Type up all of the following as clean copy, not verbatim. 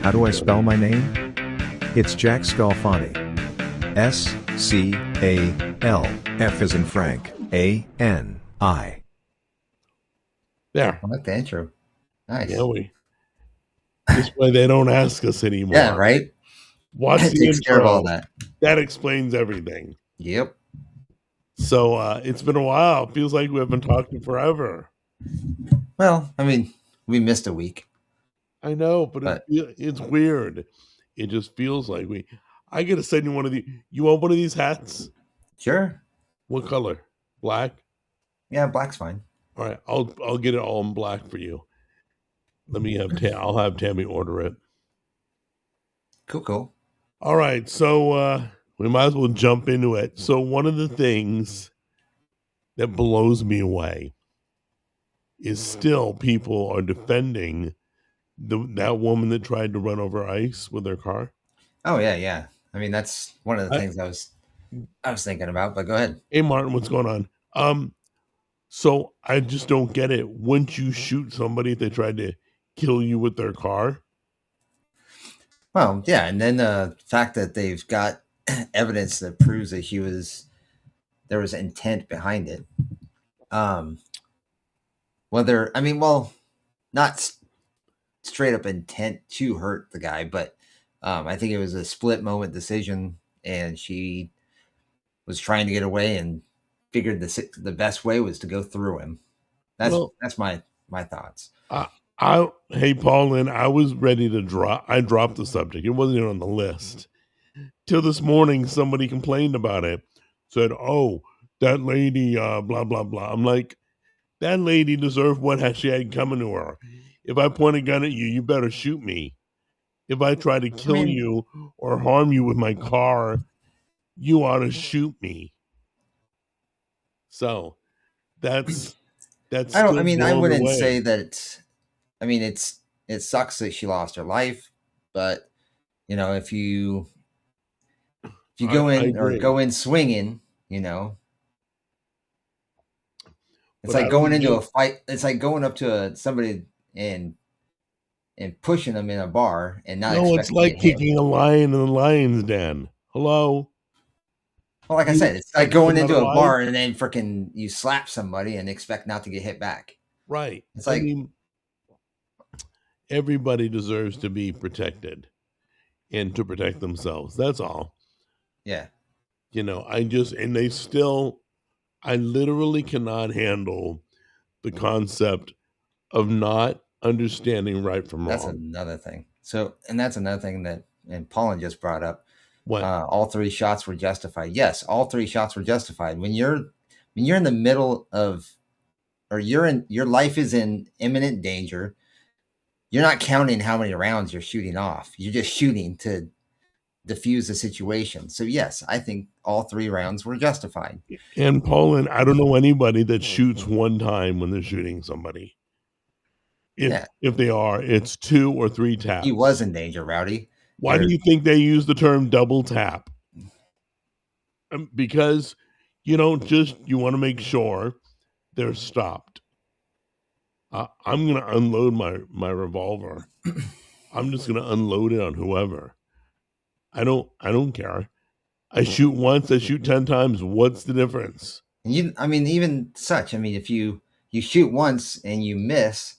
How do I spell my name? It's Jack Scalfani. Scalf as in Frank. Ani. There. I like the intro. Yeah, Nice. this way they don't ask us Yeah, anymore. right? Watch It the takes care of all intro. that. That explains everything. Yep. So it's been a while. It feels like we have been talking forever. Well, I mean, we missed a week, I know, but but it's weird. It just feels like we. I gotta send you one of these. You want one of these hats? sure. What color? Black. Yeah, black's fine. All right, I'll get it all in black for you. Let me have I'll have Tammy order it. Cool, cool. All right, so we might as well jump into it. So one of the things that blows me away is still people are defending that woman that tried to run over ice with her car. Oh yeah, yeah. I mean, that's one of the I, things I was thinking about, but go ahead. hey Martin, what's going on? So I just don't get it. Wouldn't you shoot somebody if they tried to kill you with their car? Well, yeah, and then the fact that they've got evidence that proves that there was intent behind it. Um, whether I mean, well, not straight up intent to hurt the guy, but I think it was a split moment decision, and she was trying to get away and figured the best way was to go through him. Well, That's my thoughts. hey Paulin, I was ready to drop. I dropped the subject. It wasn't even on the list till this morning. Somebody complained about it. Said, "Oh, that lady, blah blah blah." I'm like, that lady deserved what she had coming to her. If I point a gun at you, you better shoot me. If I try to I kill mean, you or harm you with my car, you ought to shoot me. So that's I don't. I still mean, I blowing wouldn't say away. that. I mean, it sucks that she lost her life, but if you go I in or go agree, in swinging, you know, it's but like I going don't into get. a fight. It's like going up to somebody and pushing them in a bar and not No, it's expecting to like get hit. kicking a lion in the lion's den. Hello, Well, like I you said, it's like expect them going out into of a life, bar and then freaking you slap somebody and expect not to get hit back. right? It's I like, mean, everybody deserves to be protected and to protect themselves. That's all. yeah, I just and they still. I literally cannot handle the concept of not understanding right from that's wrong. another thing. So, and that's another thing that and Paulin just brought up. What? All three shots were justified. Yes, all three shots were justified. When you're in the middle of, or your life is in imminent danger, you're not counting how many rounds you're shooting off. You're just shooting to diffuse the situation. So yes, I think all three rounds were justified. And Poland, I don't know anybody that shoots one time when they're shooting somebody. If Yeah, if they are, it's two or three he was taps. in danger, Rowdy. Why do There, you think they use the term double tap? Because you want to make sure they're stopped. I'm going to unload my revolver. I'm just going to unload it on whoever. I don't care. I shoot once, I shoot 10 times. What's the difference? and I mean, even such. I mean, if you shoot once and you miss,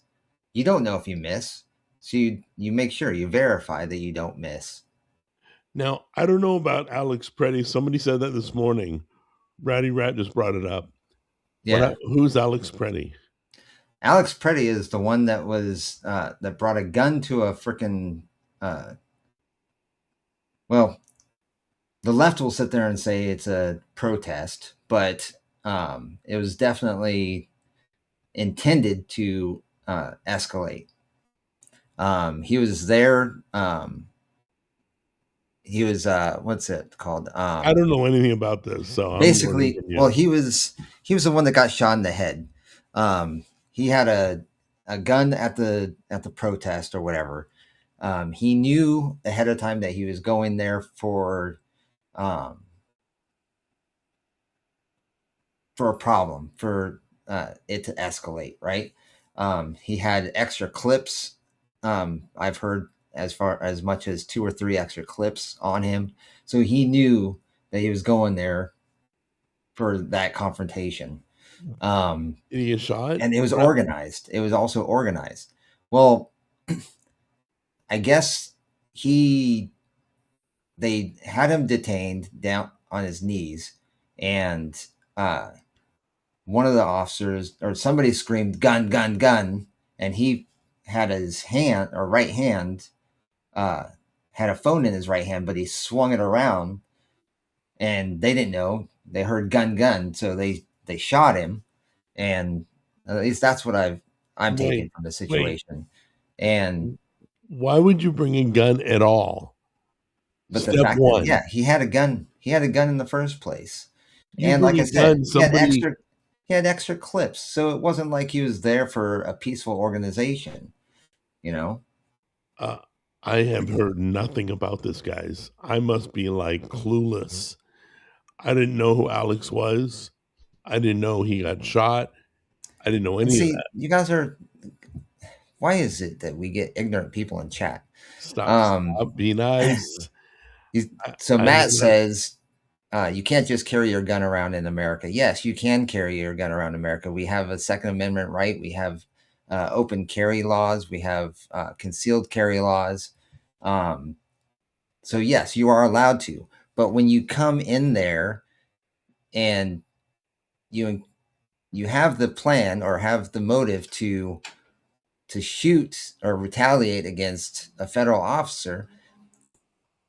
you don't know if you miss. So you make sure you verify that you don't miss. Now, I don't know about Alex Preddy. Somebody said that this morning. Ratty Rat just brought it up. Yeah, Who's Alex Preddy? Alex Preddy is the one that brought a gun to a freaking. Well, the left will sit there and say it's a protest, but it was definitely intended to escalate. He was there. He was what's it called? I don't know anything about this, so I'm learning Basically, from well, you. he was the one that got shot in the head. He had a gun at the protest or whatever. He knew ahead of time that he was going there um, for a problem, for it to escalate, right? He had extra clips. I've heard as much as 2 or 3 extra clips on him. So he knew that he was going there for that confrontation. Did he get shot? And it was organized. It was also organized. Well, I guess they had him detained down on his knees, and one of the officers or somebody screamed "gun, gun, gun," and he had his hand or right hand had a phone in his right hand, but he swung it around, and they didn't know. They heard "gun, gun," so they shot him, and at least that's what I'm taking from the situation. And why would you bring a gun at all? But the fact that, yeah, he had a gun. He had a gun in the first place. And like I said, he had extra clips. So it wasn't like he was there for a peaceful organization, you know? I have heard nothing about this, guys. I must be like clueless. I didn't know who Alex was. I didn't know he got shot. I didn't know any of that. You guys are. Why is it that we get ignorant people in chat? Stop, be nice. So Matt says, you can't just carry your gun around in America. Yes, you can carry your gun around in America. We have a Second Amendment right. We have open carry laws. We have concealed carry laws. So yes, you are allowed to. But when you come in there and you have the plan or have the motive to shoot or retaliate against a federal officer,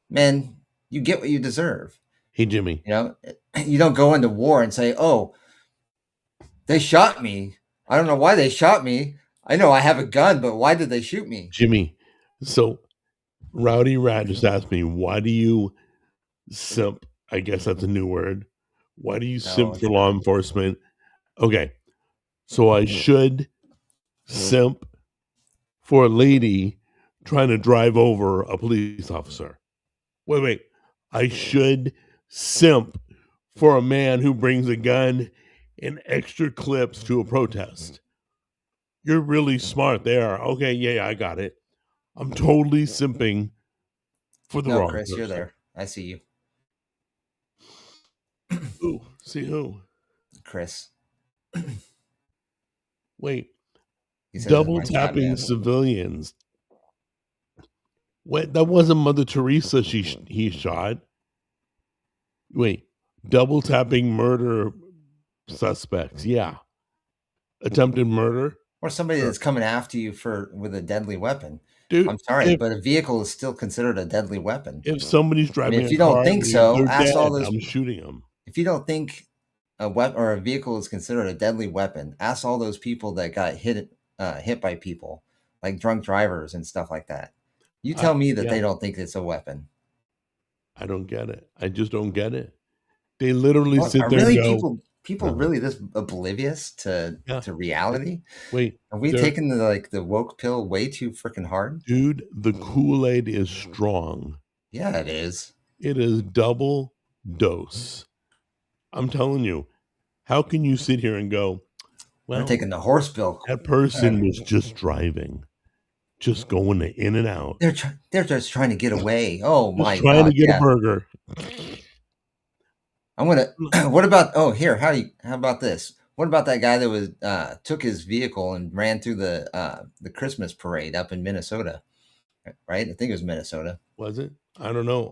man, you get what you deserve. Hey, Jimmy. You don't go into war and say, oh, they shot me. I don't know why they shot me. I know I have a gun, but why did they shoot me? Jimmy, so Rowdy Rat just asked me, why do you simp? I guess that's a new word. Why do you simp for law enforcement? Okay, so I should simp for a lady trying to drive over a police officer. Wait. I should simp for a man who brings a gun and extra clips to a protest. You're really smart there. Okay, yeah, I got it. I'm totally simping for the wrong Chris, person. You're there. I see you. Ooh, see who? Chris. Wait. Double tapping civilians. Wait, that wasn't Mother Teresa he shot. Wait, double tapping murder suspects. Yeah. Attempted murder. Or somebody that's coming after you with a deadly weapon. Dude, I'm sorry, but a vehicle is still considered a deadly weapon. If somebody's driving if you don't think so, ask all those. I'm shooting them. If you don't think a weapon or a vehicle is considered a deadly weapon, ask all those people that got hit by people, like drunk drivers and stuff like that. You tell me that they don't think it's a weapon. I don't get it. I just don't get it. They literally sit there and go. People really this oblivious to reality? Wait, are we taking the woke pill way too freaking hard? Dude, the Kool-Aid is strong. Yeah, it is. It is double dose. I'm telling you. How can you sit here and go, well, they're taking the horse pill. That person was just driving, just going in and out. They're just trying to get away. Oh my God! Trying to get a burger. I'm gonna. What about? Oh, here. How about this? What about that guy that was took his vehicle and ran through the Christmas parade up in Minnesota? Right, I think it was Minnesota. Was it? I don't know.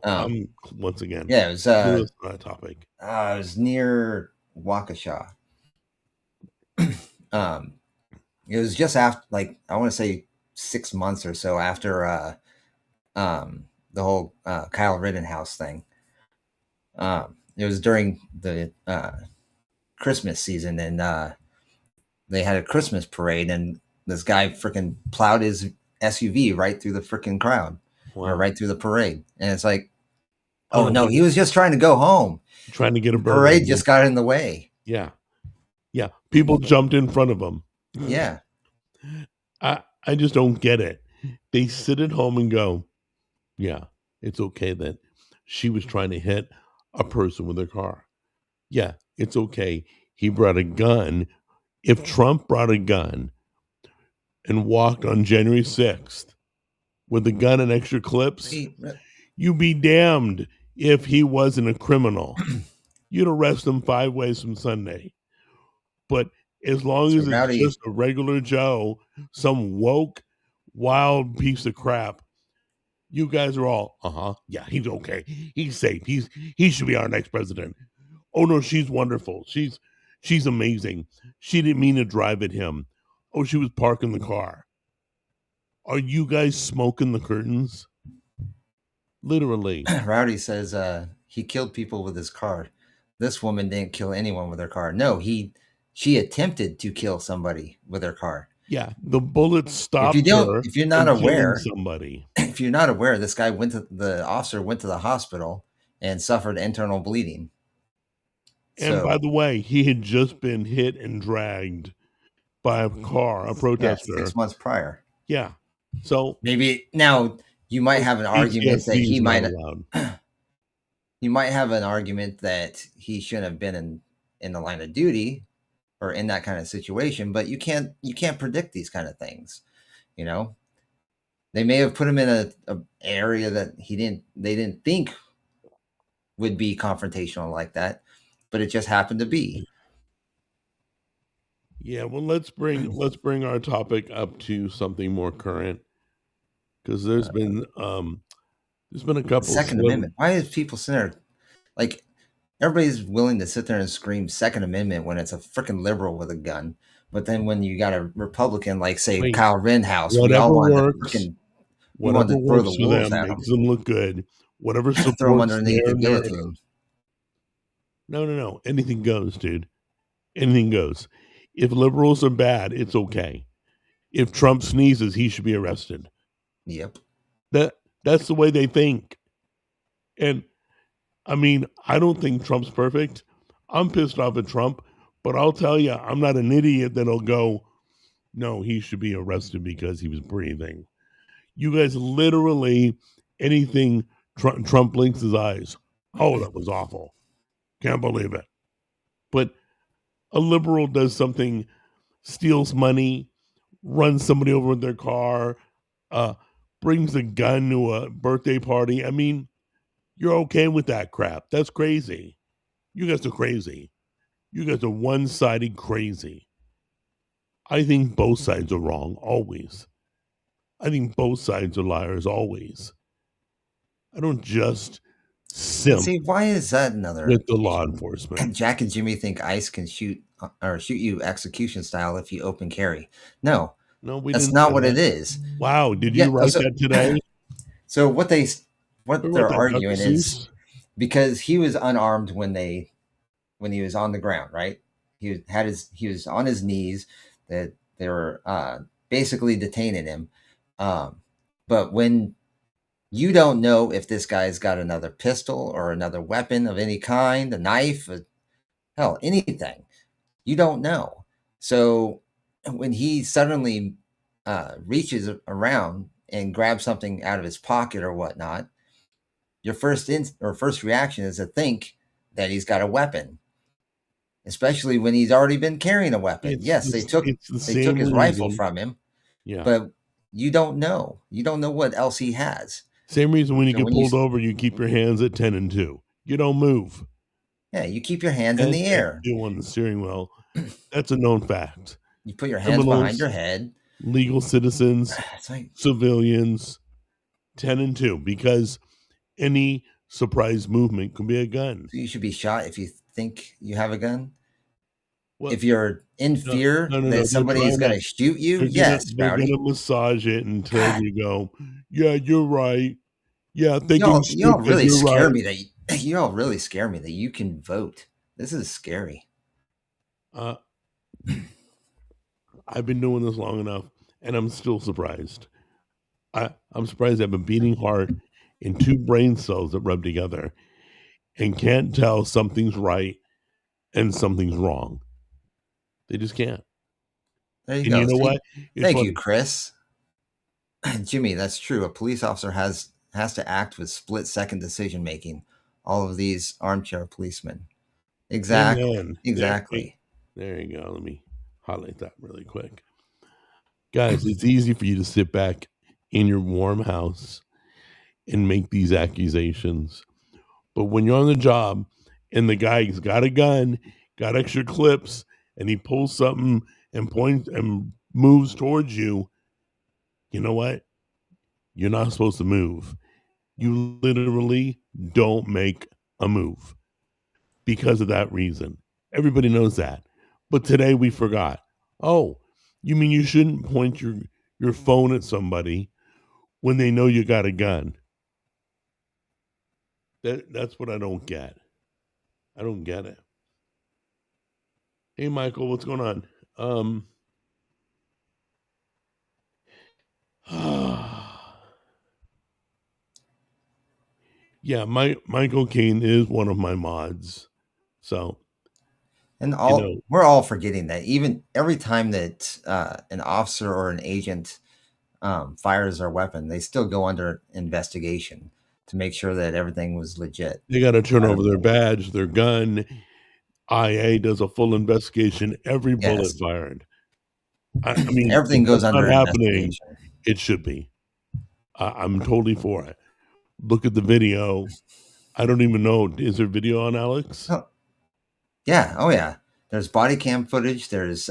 Once again, yeah, it was that topic. It was near Waukesha. It was just after, I want to say 6 months or so after the whole Kyle Rittenhouse thing. It was during the Christmas season, and they had a Christmas parade, and this guy freaking plowed his SUV right through the freaking crowd, or right through the parade. And it's like, oh no, he was just trying to go home. Trying to get a burger. Parade just got in the way. Yeah. Yeah. People jumped in front of him. Yeah. I just don't get it. They sit at home and go, yeah, it's okay that she was trying to hit a person with her car. Yeah, it's okay. He brought a gun. If Trump brought a gun and walked on January 6th with a gun and extra clips, See, you be damned if he wasn't a criminal. You'd arrest him 5 ways from Sunday. But as long So as it's Rowdy, just a regular Joe, some woke, wild piece of crap, you guys are all, yeah, he's okay. He's safe. He should be our next president. Oh no, she's wonderful. She's amazing. She didn't mean to drive at him. Oh, she was parking the car. Are you guys smoking the curtains? Literally. Rowdy says he killed people with his car. This woman didn't kill anyone with her car. No, she attempted to kill somebody with her car. Yeah, the bullet stopped her. If you're not from killing aware, somebody. if you're not aware, this guy the officer went to the hospital and suffered internal bleeding. And by the way, he had just been hit and dragged by a car, a protester. 6 months prior. Yeah. So maybe now you might have an argument that he might you might have an argument that he shouldn't have been in the line of duty or in that kind of situation, but you can't predict these kind of things. You know, they may have put him in a area that they didn't think would be confrontational like that, but it just happened to be. Yeah, well, let's bring our topic up to something more current, because there's been a couple. Second Amendment. Why is people sitting there like everybody's willing to sit there and scream Second Amendment when it's a freaking liberal with a gun, but then when you got a Republican like say Kyle Rittenhouse, we all want to throw the wolves at makes them look good. Whatever supports throw them underneath the guillotine. No. Anything goes, dude. Anything goes. If liberals are bad, it's okay. If Trump sneezes, he should be arrested. Yep. That's the way they think. And I mean, I don't think Trump's perfect. I'm pissed off at Trump, but I'll tell you, I'm not an idiot that'll go, no, he should be arrested because he was breathing. You guys literally, anything Trump blinks his eyes. Oh, that was awful. Can't believe it. But a liberal does something, steals money, runs somebody over with their car, brings a gun to a birthday party. I mean, you're okay with that crap. That's crazy. You guys are crazy. You guys are one-sided crazy. I think both sides are wrong, always. I think both sides are liars, always. I don't just simp. See, why is that another with the law enforcement? Jack and Jimmy think ICE can shoot you execution style if you open carry. No, that's not what it is. Wow, did you write that today? So what they're arguing is because he was unarmed when he was on the ground, right? He was on his knees. That they were basically detaining him. But when you don't know if this guy's got another pistol or another weapon of any kind, a knife, hell, anything, you don't know. So when he suddenly reaches around and grabs something out of his pocket or whatnot, your first reaction is to think that he's got a weapon, especially when he's already been carrying a weapon. They took his rifle from him, but you don't know. You don't know what else he has. Same reason when you get pulled over, you keep your hands at 10 and 2. You don't move. Yeah, you keep your hands in the air. You on the steering wheel. That's a known fact. You put your hands behind your head. Legal citizens, civilians, 10 and 2, because any surprise movement can be a gun. So you should be shot if you think you have a gun? Well, if you're in fear that somebody's going to shoot you, yes, they're going to massage it until you go, yeah, you're right. Yeah, y'all really scare me that y'all really scare me that you can vote. This is scary. I've been doing this long enough, and I'm still surprised. I'm surprised I have a beating heart and 2 brain cells that rub together and can't tell something's right and something's wrong. They just can't. There you go. You know what? Thank you, Chris. Jimmy, that's true. A police officer has to act with split-second decision making. All of these armchair policemen. Exactly. Amen. Exactly. There you go. Let me highlight that really quick. Guys, it's easy for you to sit back in your warm house and make these accusations. But when you're on the job and the guy's got a gun, got extra clips, and he pulls something and points and moves towards you, you know what? You're not supposed to move. You literally don't make a move because of that reason. Everybody knows that. But today we forgot. Oh, you mean you shouldn't point your phone at somebody when they know you got a gun? That's what I don't get. I don't get it. Hey Michael, what's going on? Yeah, Michael Caine is one of my mods. So, And you know, we're all forgetting that even every time that an officer or an agent fires their weapon, they still go under investigation to make sure that everything was legit. they got to turn over their badge, their gun. IA does a full investigation. Every bullet Yes. fired. I mean, Everything if goes that's under not happening. investigation. It should be. I'm totally for it. Look at the video. I don't even know. Is there video on Alex? Oh, yeah. Oh, yeah. There's body cam footage. There's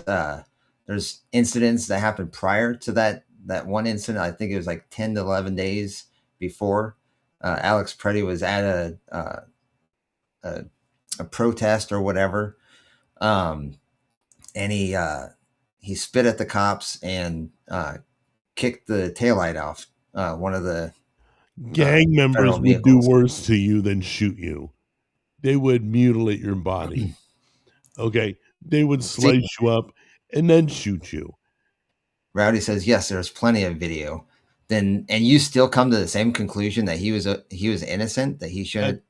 incidents that happened prior to that one incident. I think it was like 10 to 11 days before. Alex Preddy was at a protest or whatever, and he spit at the cops and kicked the taillight off one of the gang members federal would do vehicles. worse to you than shoot you. They would mutilate your body. Okay, they would slice you up and then shoot you. Rowdy says, yes, there's plenty of video. And you still come to the same conclusion that he was innocent, that he shouldn't,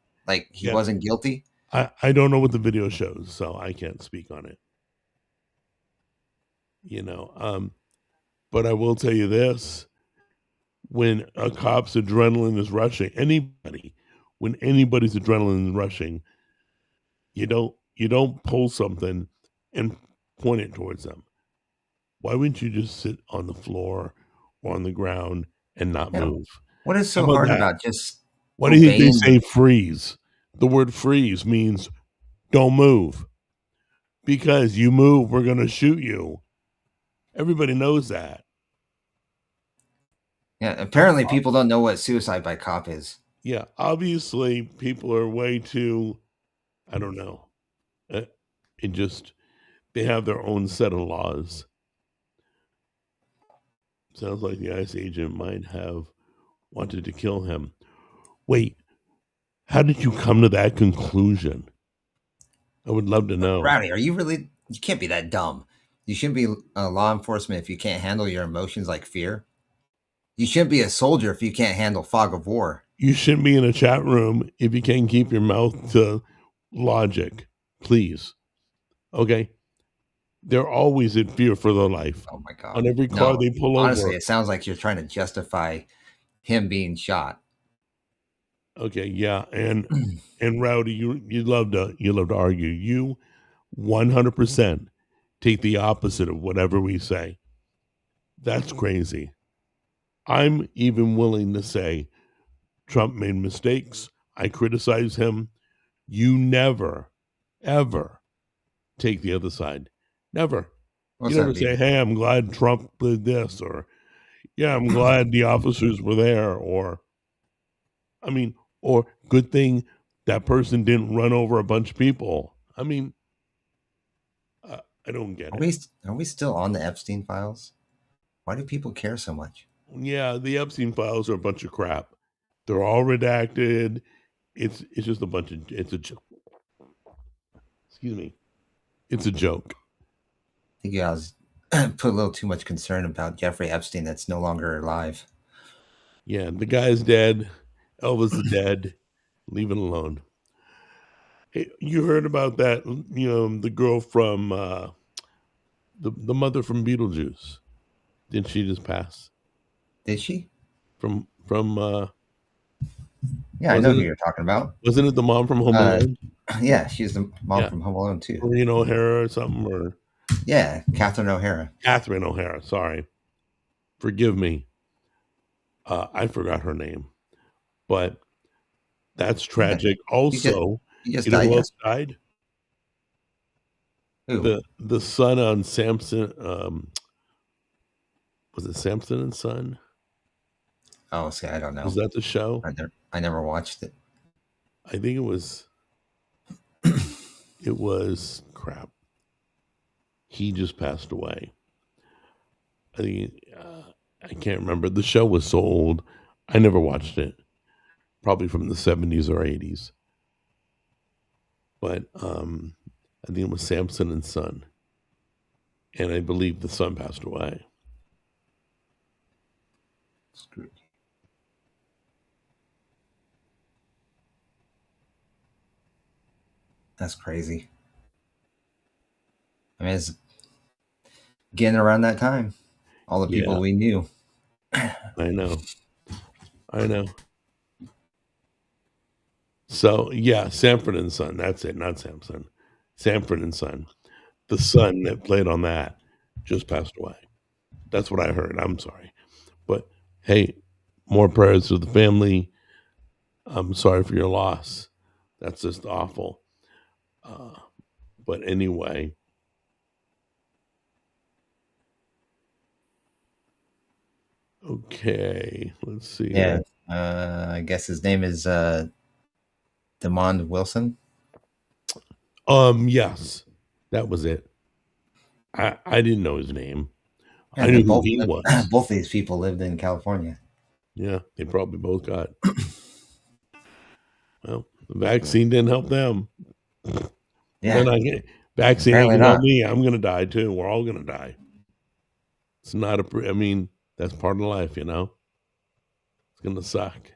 he wasn't guilty. I don't know what the video shows, so I can't speak on it. You know, but I will tell you this: when a cop's adrenaline is rushing, when anybody's adrenaline is rushing, you don't pull something and point it towards them. Why wouldn't you just sit on the floor or on the ground and not move? What is so hard about just why do you think they say freeze? The word freeze means don't move. Because you move, we're going to shoot you. Everybody knows that. Yeah, apparently people don't know what suicide by cop is. Yeah, obviously people are way too, I don't know. They have their own set of laws. Sounds like the ICE agent might have wanted to kill him. Wait, how did you come to that conclusion? I would love to know. Rowdy, are you really? You can't be that dumb. You shouldn't be law enforcement if you can't handle your emotions like fear. You shouldn't be a soldier if you can't handle fog of war. You shouldn't be in a chat room if you can't keep your mouth to logic. Please. Okay? They're always in fear for their life. Oh my God. On every car they pull over. Honestly, it sounds like you're trying to justify him being shot. Okay, yeah. And Rowdy, you love to argue. You 100% take the opposite of whatever we say. That's crazy. I'm even willing to say Trump made mistakes. I criticize him. You never, ever take the other side. Never. You never say, hey, I'm glad Trump did this, or yeah, I'm glad the officers were there, or good thing that person didn't run over a bunch of people. I mean, I don't get it. Are we still on the Epstein files? Why do people care so much? Yeah, the Epstein files are a bunch of crap. They're all redacted. It's just a bunch of, it's a joke. Excuse me. It's a joke. I think you guys put a little too much concern about Jeffrey Epstein that's no longer alive. Yeah, the guy's dead. Elvis is dead. Leave it alone. Hey, you heard about that, the girl from, the mother from Beetlejuice. Didn't she just pass? Did she? From yeah, I know who you're talking about. Wasn't it the mom from Home Alone? Yeah, she's the mom from Home Alone too. Maureen O'Hara or something, or yeah, Catherine O'Hara. Catherine O'Hara, sorry. Forgive me. I forgot her name, but that's tragic. Also, He just you know died. who else died? Who? The son on Samson. Was it Samson and Son? Oh, see, I don't know. Was that the show? I never watched it. I think it was. It was crap. He just passed away. I think I can't remember. The show was so old. I never watched it. Probably from the 70s or 80s. But I think it was Samson and Son. And I believe the son passed away. Screwed. That's crazy. I mean, it's getting around that time. All the people we knew. I know. So, yeah, Sanford and Son. That's it, not Samson. Sanford and Son. The son that played on that just passed away. That's what I heard. I'm sorry. But hey, more prayers to the family. I'm sorry for your loss. That's just awful. But anyway. Okay, let's see. Yeah, I guess his name is Demond Wilson. Yes, that was it. I didn't know his name. Yeah, I knew who he was. Both these people lived in California. Yeah, they probably both got. Well, the vaccine didn't help them. Yeah, vaccine ain't gonna help me. I'm gonna die too. We're all gonna die. It's not I mean, that's part of life, you know. It's gonna suck.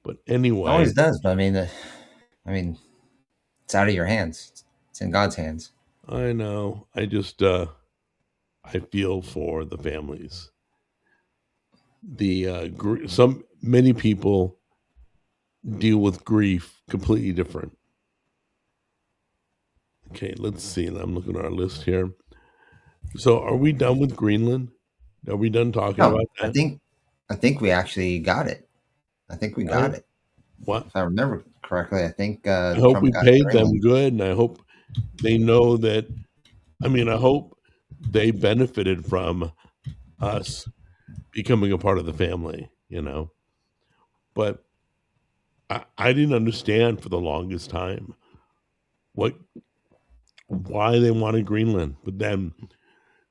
But anyway, it always does. But I mean, it's out of your hands. It's in God's hands. I know. I just I feel for the families. Many people deal with grief completely different. Okay, let's see. I'm looking at our list here. So, are we done with Greenland? Are we done talking about that? I think we actually got it. I think we got it. What? If I remember correctly, I think I hope we paid them good, and I hope they know that. I mean, I hope they benefited from us becoming a part of the family, you know. But I didn't understand for the longest time why they wanted Greenland. But then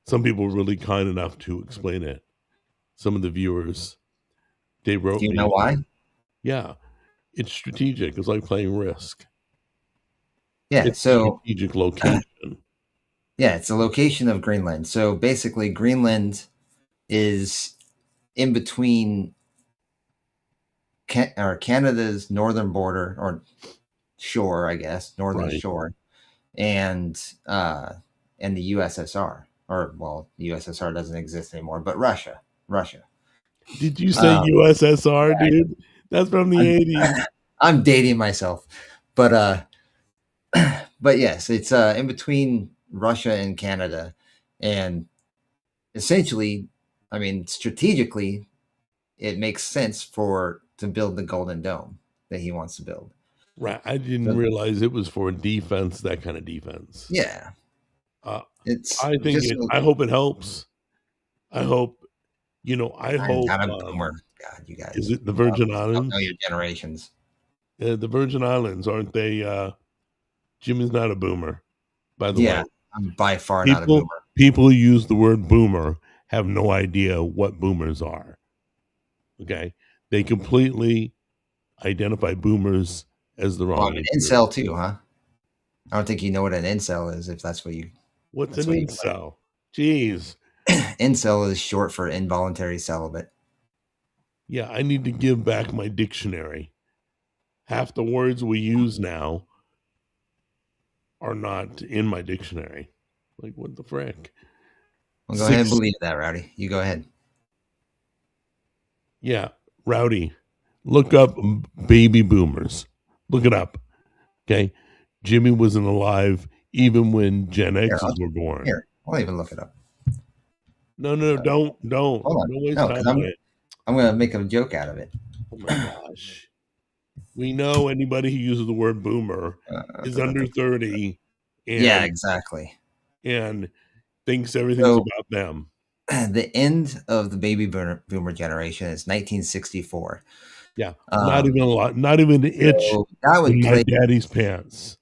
some people were really kind enough to explain it. Some of the viewers, they wrote. Do you know why? Yeah, it's strategic. It's like playing Risk. Yeah, it's a strategic location. Yeah, it's a location of Greenland. So basically, Greenland is in between Canada's northern border or shore, I guess, northern shore, and the USSR. Or well, the USSR doesn't exist anymore, but Russia. Did you say USSR, dude? That's from the 80s. I'm dating myself, but yes, it's in between Russia and Canada, and essentially, I mean, strategically, it makes sense to build the Golden Dome that he wants to build. Right, I didn't realize it was for defense, that kind of defense. Yeah, I hope it helps. I hope, I hope. Not a boomer. God, you guys. Is it the Virgin Islands? Know your generations. The Virgin Islands, aren't they? Jimmy's not a boomer, by the way. I'm by far not a boomer. People who use the word boomer have no idea what boomers are. Okay, they completely identify boomers as the wrong. An incel too, huh? I don't think you know what an incel is. If that's what you. What's an incel? Jeez. Incel is short for involuntary celibate. Yeah, I need to give back my dictionary. Half the words we use now are not in my dictionary. Like, what the frick? Well, go ahead and believe that, Rowdy. You go ahead. Yeah, Rowdy. Look up baby boomers. Look it up. Okay? Jimmy wasn't alive even when Gen X's were born. Here, I'll even look it up. No, don't. Don't waste time on it. I'm gonna make a joke out of it. Oh my gosh. We know anybody who uses the word boomer is under 30 Yeah, and exactly. thinks everything's So about them. the end of the baby boomer generation is 1964. Yeah. Not even a lot, not even an itch So that would in my place daddy's pants.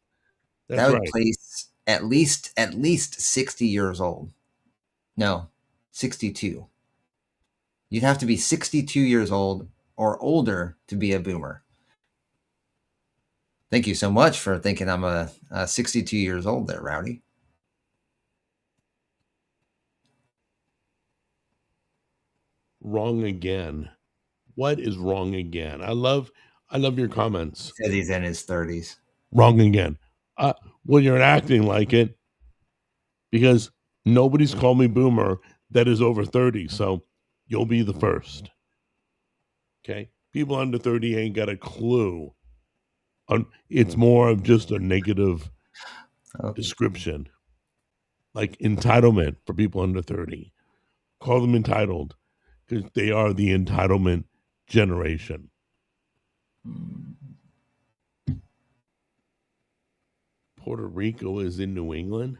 That's right. at least 60 years old. No, 62. You'd have to be 62 years old or older to be a boomer. Thank you so much for thinking I'm a 62 years old there, Rowdy. Wrong again. What is wrong again? I love your comments. He said he's in his 30s. Wrong again. Well, you're acting like it because nobody's called me boomer that is over 30. So you'll be the first. Okay. People under 30 ain't got a clue. It's more of just a negative description, like entitlement for people under 30. Call them entitled because they are the entitlement generation. Puerto Rico is in New England.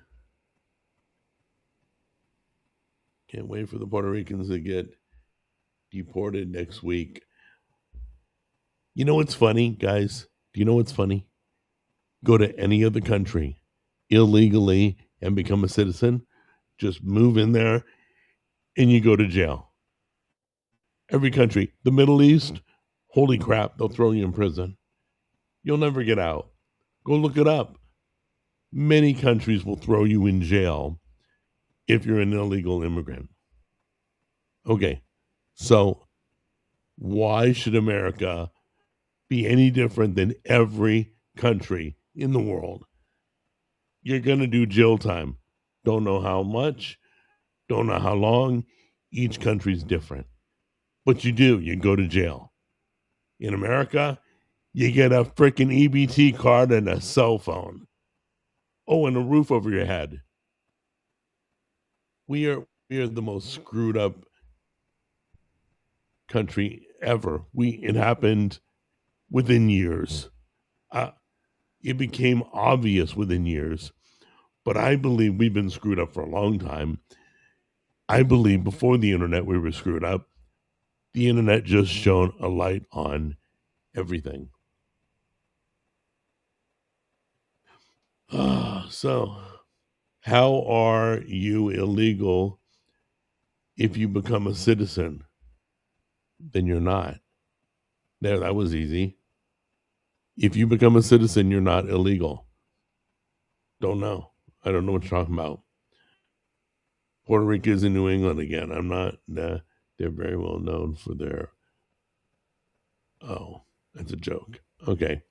Can't wait for the Puerto Ricans to get deported next week. You know what's funny, guys? Do you know what's funny? Go to any other country illegally and become a citizen. Just move in there and you go to jail. Every country, the Middle East, holy crap, they'll throw you in prison. You'll never get out. Go look it up. Many countries will throw you in jail if you're an illegal immigrant. Okay, so why should America be any different than every country in the world? You're going to do jail time. Don't know how much, don't know how long. Each country's different. But you do, you go to jail. In America, you get a freaking EBT card and a cell phone. Oh, and a roof over your head. We are the most screwed up country ever. It happened within years. It became obvious within years. But I believe we've been screwed up for a long time. I believe before the internet we were screwed up. The internet just shone a light on everything. So, how are you illegal if you become a citizen? Then you're not. There, that was easy. If you become a citizen, you're not illegal. Don't know. I don't know what you're talking about. Puerto Rico is in New England again. I'm not. They're very well known for their. Oh, that's a joke. Okay.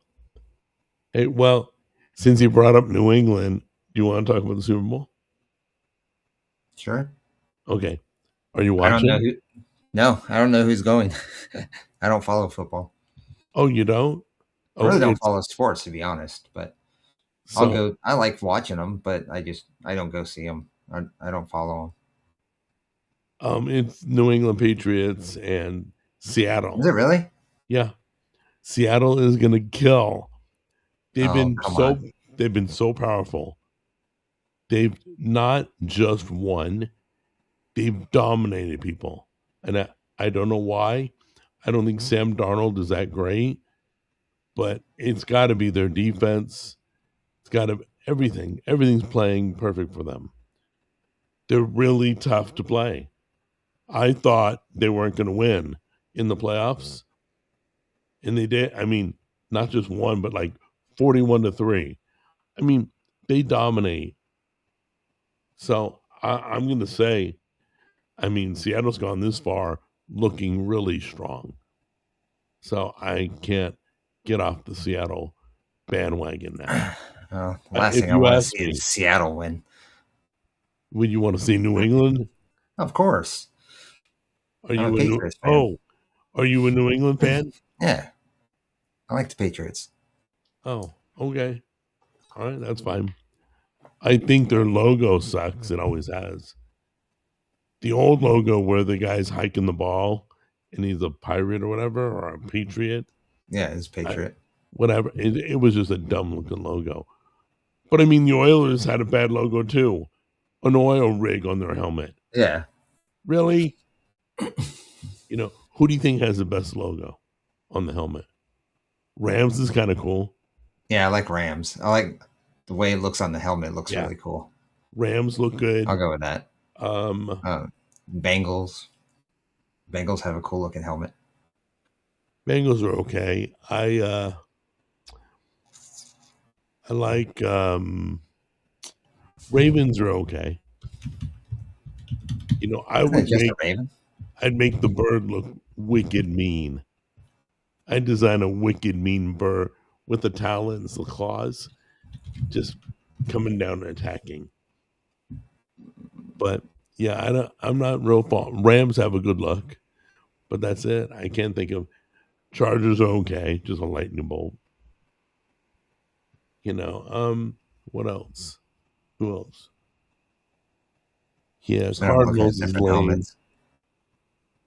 Hey, well, since you brought up New England, do you want to talk about the Super Bowl? Sure. Okay. Are you watching? I don't know who's going. I don't follow football. Oh, you don't? I really don't follow sports, to be honest. But so, I'll go. I like watching them, but I don't go see them. I don't follow them. It's New England Patriots and Seattle. Is it really? Yeah. Seattle is going to kill. They've been so powerful. They've not just won, they've dominated people. And I don't know why. I don't think Sam Darnold is that great, but it's got to be their defense. It's got to everything. Everything's playing perfect for them. They're really tough to play. I thought they weren't going to win in the playoffs, and they did. I mean, not just one, but like 41-3. I mean, they dominate. So I'm going to say, I mean, Seattle's gone this far looking really strong. So I can't get off the Seattle bandwagon now. The last thing I want to see is Seattle win. Would you want to see New England? Of course. Are you are you a New England fan? Yeah. I like the Patriots. Oh, okay. All right, that's fine. I think their logo sucks. It always has. The old logo where the guy's hiking the ball and he's a pirate or whatever, or a patriot, Yeah, it's Patriot. whatever. It was just a dumb looking logo. But I mean, the Oilers had a bad logo too, an oil rig on their helmet. Yeah. Really? Who do you think has the best logo on the helmet? Rams is kind of cool. Yeah, I like Rams. I like the way it looks on the helmet. It looks Yeah. really cool. Rams look good. I'll go with that. Um, Bengals. Bengals have a cool looking helmet. Bengals are okay. I like Ravens are okay. I Isn't would it just make a Raven? I'd make the bird look wicked mean. I'd design a wicked mean bird with the talons, the claws, just coming down and attacking. But yeah, I'm not real fault. Rams have a good look, but that's it. I can't think of. Chargers are okay, just a lightning bolt. What else? Who else? Yeah, So I'm looking at Cardinals is different lame. helmets.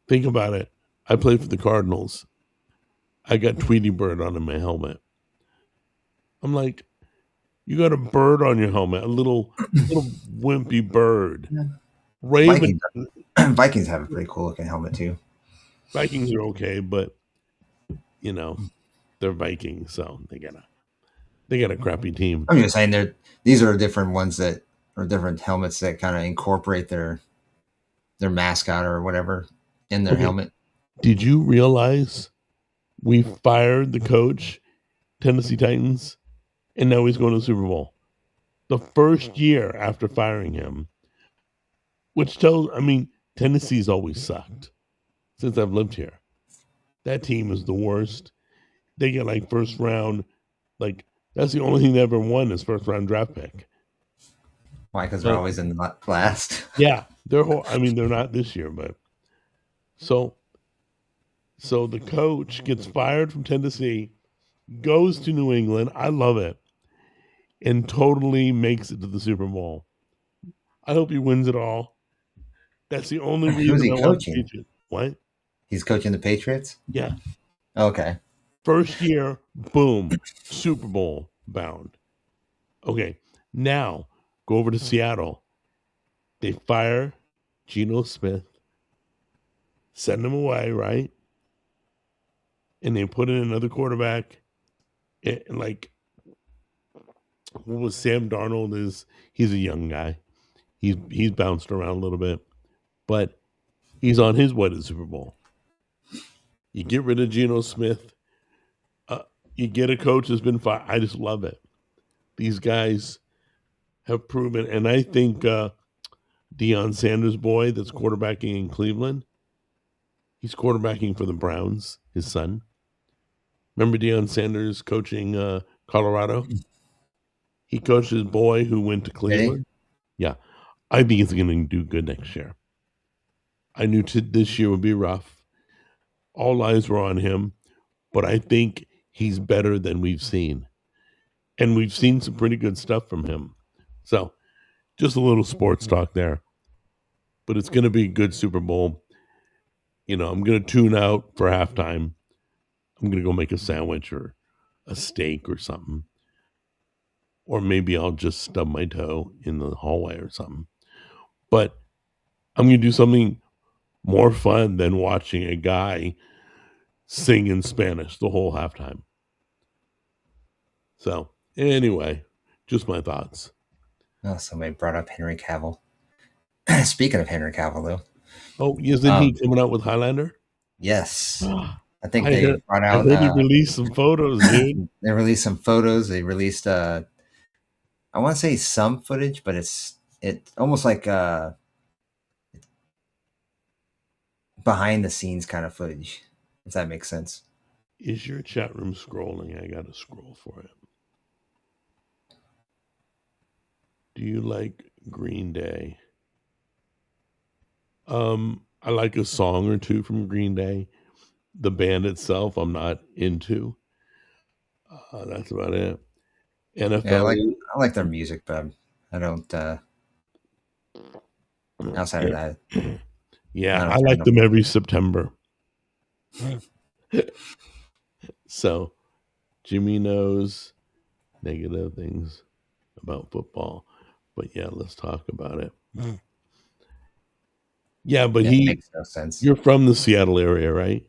Think about it. I play for the Cardinals. I got Tweety Bird on my helmet. I'm like, you got a bird on your helmet, a little wimpy bird. Yeah. Raven Vikings have a pretty cool looking helmet too. Vikings are okay, but they're Vikings, so they got a crappy team. I'm just saying these are different ones that are different helmets that kind of incorporate their mascot or whatever in their Okay. helmet. Did you realize we fired the coach, Tennessee Titans, and now he's going to the Super Bowl? The first year after firing him, which Tennessee's always sucked since I've lived here. That team is the worst. They get like first round, that's the only thing they ever won is first round draft pick. Why? Because they're always in the last. Yeah, they're not this year, but so the coach gets fired from Tennessee, goes to New England. I love it, and totally makes it to the Super Bowl. I hope he wins it all. That's the only Who's reason he I want coaching? Patriots. What? He's coaching the Patriots? Yeah. Okay. First year, boom, Super Bowl bound. Okay, now go over to Seattle. They fire Geno Smith, send him away, right? And they put in another quarterback. What was Sam Darnold? He's a young guy. He's bounced around a little bit, but he's on his way to the Super Bowl. You get rid of Geno Smith. You get a coach that's been fired. I just love it. These guys have proven, and I think Deion Sanders' boy that's quarterbacking in Cleveland, he's quarterbacking for the Browns, his son. Remember Deion Sanders coaching Colorado? He coached his boy who went to Cleveland. Yeah. I think he's going to do good next year. I knew this year would be rough. All eyes were on him, but I think he's better than we've seen. And we've seen some pretty good stuff from him. So, just a little sports talk there. But it's going to be a good Super Bowl. I'm going to tune out for halftime. I'm going to go make a sandwich or a steak or something. Or maybe I'll just stub my toe in the hallway or something. But I'm going to do something more fun than watching a guy sing in Spanish the whole halftime. So, anyway, just my thoughts. Oh, somebody brought up Henry Cavill. Speaking of Henry Cavill, though. Oh, isn't he coming out with Highlander? Yes. I think I heard he released some photos, dude. They released some photos. They released, I want to say some footage, but it's almost like behind the scenes kind of footage, if that makes sense. Is your chat room scrolling? I got to scroll for it. Do you like Green Day? I like a song or two from Green Day. The band itself, I'm not into. That's about it. NFL. Yeah, I like their music, but I don't. Outside of that. Yeah, I like them every September. So Jimmy knows negative things about football. But yeah, let's talk about it. Yeah, but It makes no sense. you're from the Seattle area, right?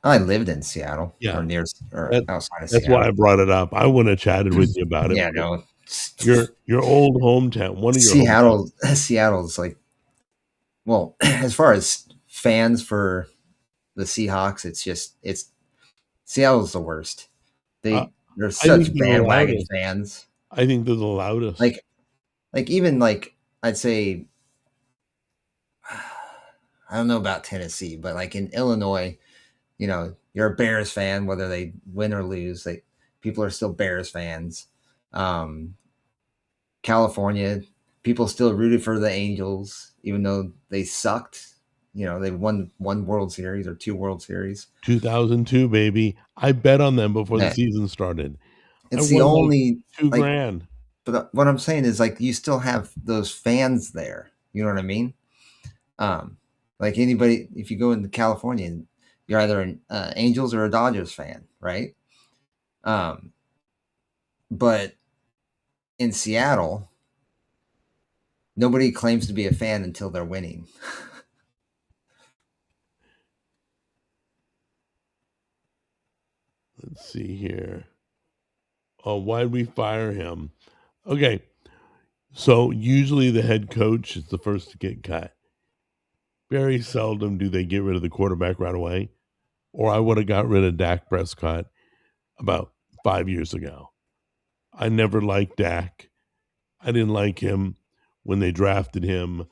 I lived in Seattle Yeah. or near or That, outside of that's Seattle. why I brought it up. I wouldn't have chatted with you about it. Yeah, no. Your old hometown, one of your Seattle, Seattle's like, well, as far as fans for the Seahawks, it's Seattle's the worst. They're I such think they're the bandwagon loudest. fans. I think they're the loudest. Like even like I'd say, I don't know about Tennessee, but like in Illinois, you know, you're a Bears fan whether they win or lose. Like people are still Bears fans. California, people still rooted for the Angels, even though they sucked. You know, they won one World Series or two World Series. 2002, baby. I bet on them before the season started. It's the only like $2,000. But what I'm saying is, like, you still have those fans there. You know what I mean? Like anybody, if you go into California, you're either an Angels or a Dodgers fan, right? But in Seattle, nobody claims to be a fan until they're winning. Let's see here. Oh, why'd we fire him? Okay. So usually the head coach is the first to get cut. Very seldom do they get rid of the quarterback right away. Or I would have got rid of Dak Prescott about 5 years ago. I never liked Dak. I didn't like him when they drafted him.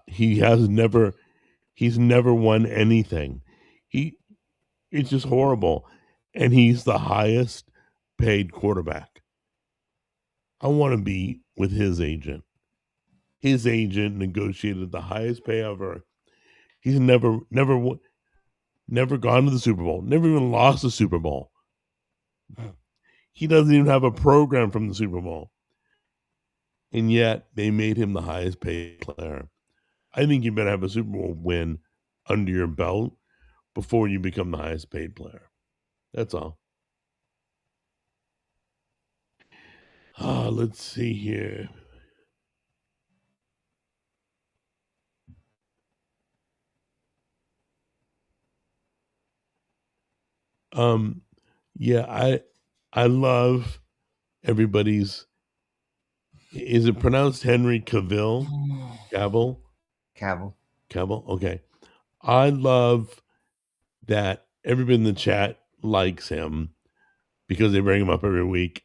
He's never won anything. It's just horrible. And he's the highest paid quarterback. I want to be with his agent. His agent negotiated the highest pay ever. He's never gone to the Super Bowl, never even lost the Super Bowl. He doesn't even have a program from the Super Bowl. And yet they made him the highest paid player. I think you better have a Super Bowl win under your belt before you become the highest paid player. That's all. Let's see here. Yeah, I love everybody's. Is it pronounced Henry Cavill? Cavill. Okay. I love that everybody in the chat likes him because they bring him up every week.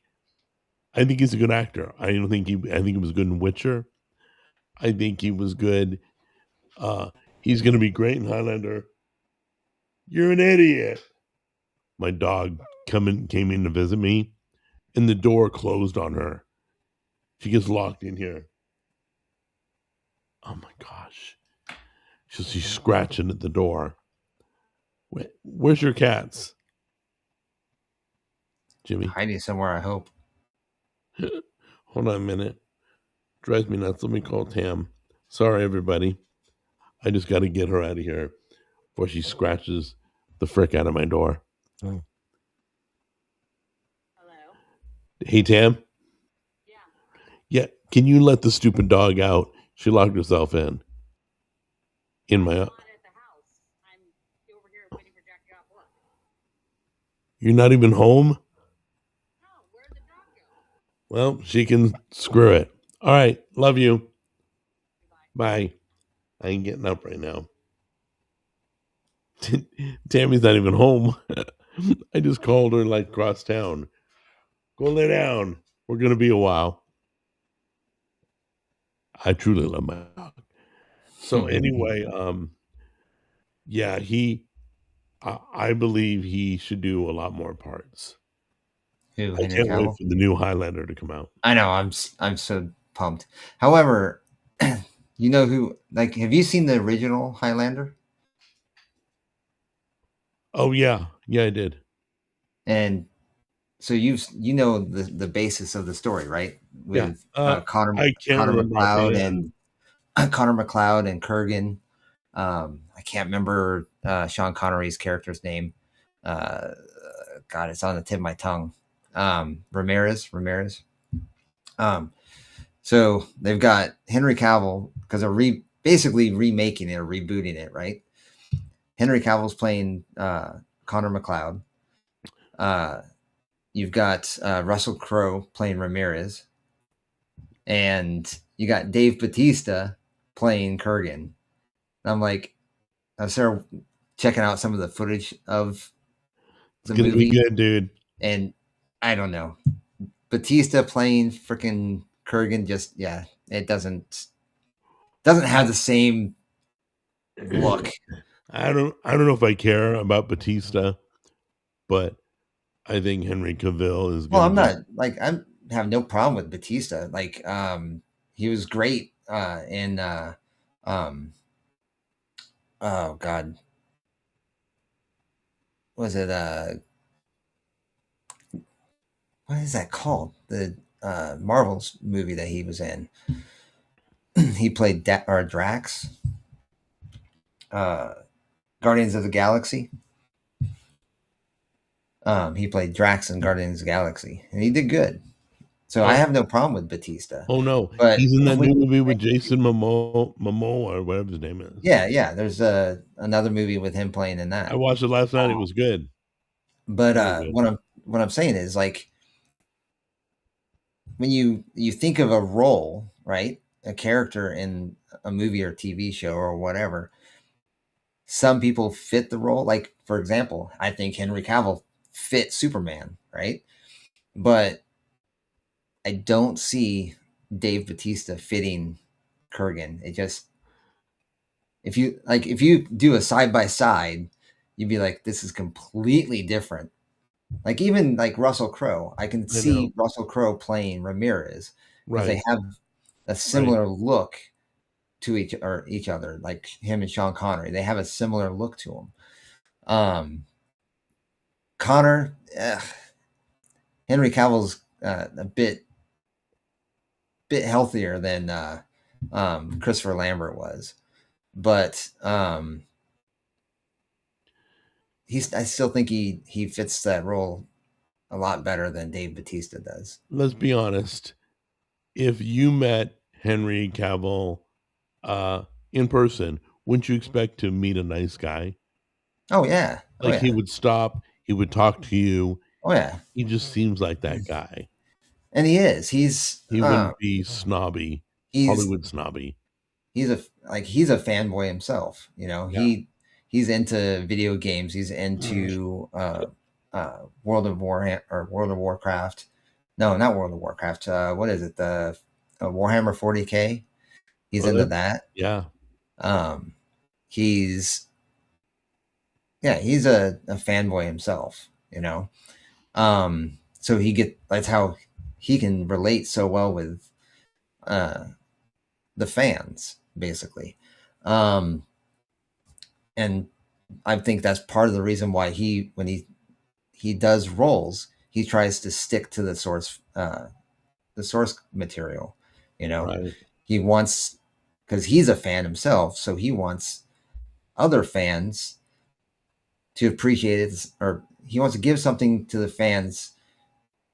I think he's a good actor. I think he was good in Witcher. I think he was good. He's going to be great in Highlander. You're an idiot. My dog came in to visit me, and the door closed on her. She gets locked in here. Oh my gosh. She's scratching at the door. Where's your cats? Jimmy? Hiding somewhere, I hope. Hold on a minute. Drives me nuts. Let me call Tam. Sorry, everybody. I just got to get her out of here before she scratches the frick out of my door. Hello? Hey, Tam? Yeah. Yeah, can you let the stupid dog out? She locked herself in my... I'm not at the house. I'm over here waiting for Jack to get off work. You're not even home? No, where'd the dog go? Well, she can screw it. All right, love you. Bye. I ain't getting up right now. Tammy's not even home. I just called her like across town. Go lay down. We're going to be a while. I truly love my dog. So anyway, yeah, I believe he should do a lot more parts. Who, I Henry can't wait Cavill? for the new Highlander to come out. I know. I'm so pumped. However, you know who? Like, have you seen the original Highlander? Oh yeah, I did. And so you know the basis of the story, right? With Connor I can't remember McLeod and Connor McLeod and Kurgan. I can't remember Sean Connery's character's name. God, it's on the tip of my tongue. Ramirez. So they've got Henry Cavill because they're basically remaking it or rebooting it, right? Henry Cavill's playing Connor McLeod. You've got Russell Crowe playing Ramirez, and you got Dave Bautista playing Kurgan. And I'm like, I started checking out some of the footage of the It's gonna movie, be good, dude. and I don't know, Bautista playing freaking Kurgan. Just it doesn't have the same look. I don't know if I care about Batista, but I think Henry Cavill is. Well, I'm not like I have no problem with Batista. Like, he was great in oh God, was it what is that called? The Marvel's movie that he was in. He played Drax. Guardians of the Galaxy. He played Drax in Guardians of the Galaxy, and he did good. So I have no problem with Batista. Oh no, but he's in that new movie with Jason Momoa or whatever his name is. Yeah. There's another movie with him playing in that. I watched it last night. It was good. But what I'm saying is, like, when you think of a role, right, a character in a movie or TV show or whatever, some people fit the role. Like, for example, I think Henry Cavill fit Superman, right? But I don't see Dave Bautista fitting Kurgan. It just, if you do a side by side, you'd be like, this is completely different. Like, even like Russell Crowe, I can see Russell Crowe playing Ramirez because they have a similar look to each other. Like him and Sean Connery, they have a similar look to them. Connor, Henry Cavill's a bit healthier than Christopher Lambert was, but I still think he fits that role a lot better than Dave Bautista does. Let's be honest. If you met Henry Cavill in person, wouldn't you expect to meet a nice guy? Oh yeah. He would stop, he would talk to you. Oh yeah. He just seems like that guy. And he is. He wouldn't be snobby. Hollywood snobby. He's a fanboy himself, you know. Yeah. He's into video games. He's into World of Warcraft. No, not World of Warcraft. What is it? The Warhammer 40K. He's into that. Yeah. He's a fanboy himself, you know. So that's how he can relate so well with the fans, basically. And I think that's part of the reason why when he does roles, he tries to stick to the source material, you know. Right. He wants, because he's a fan himself, so he wants other fans to appreciate it, or he wants to give something to the fans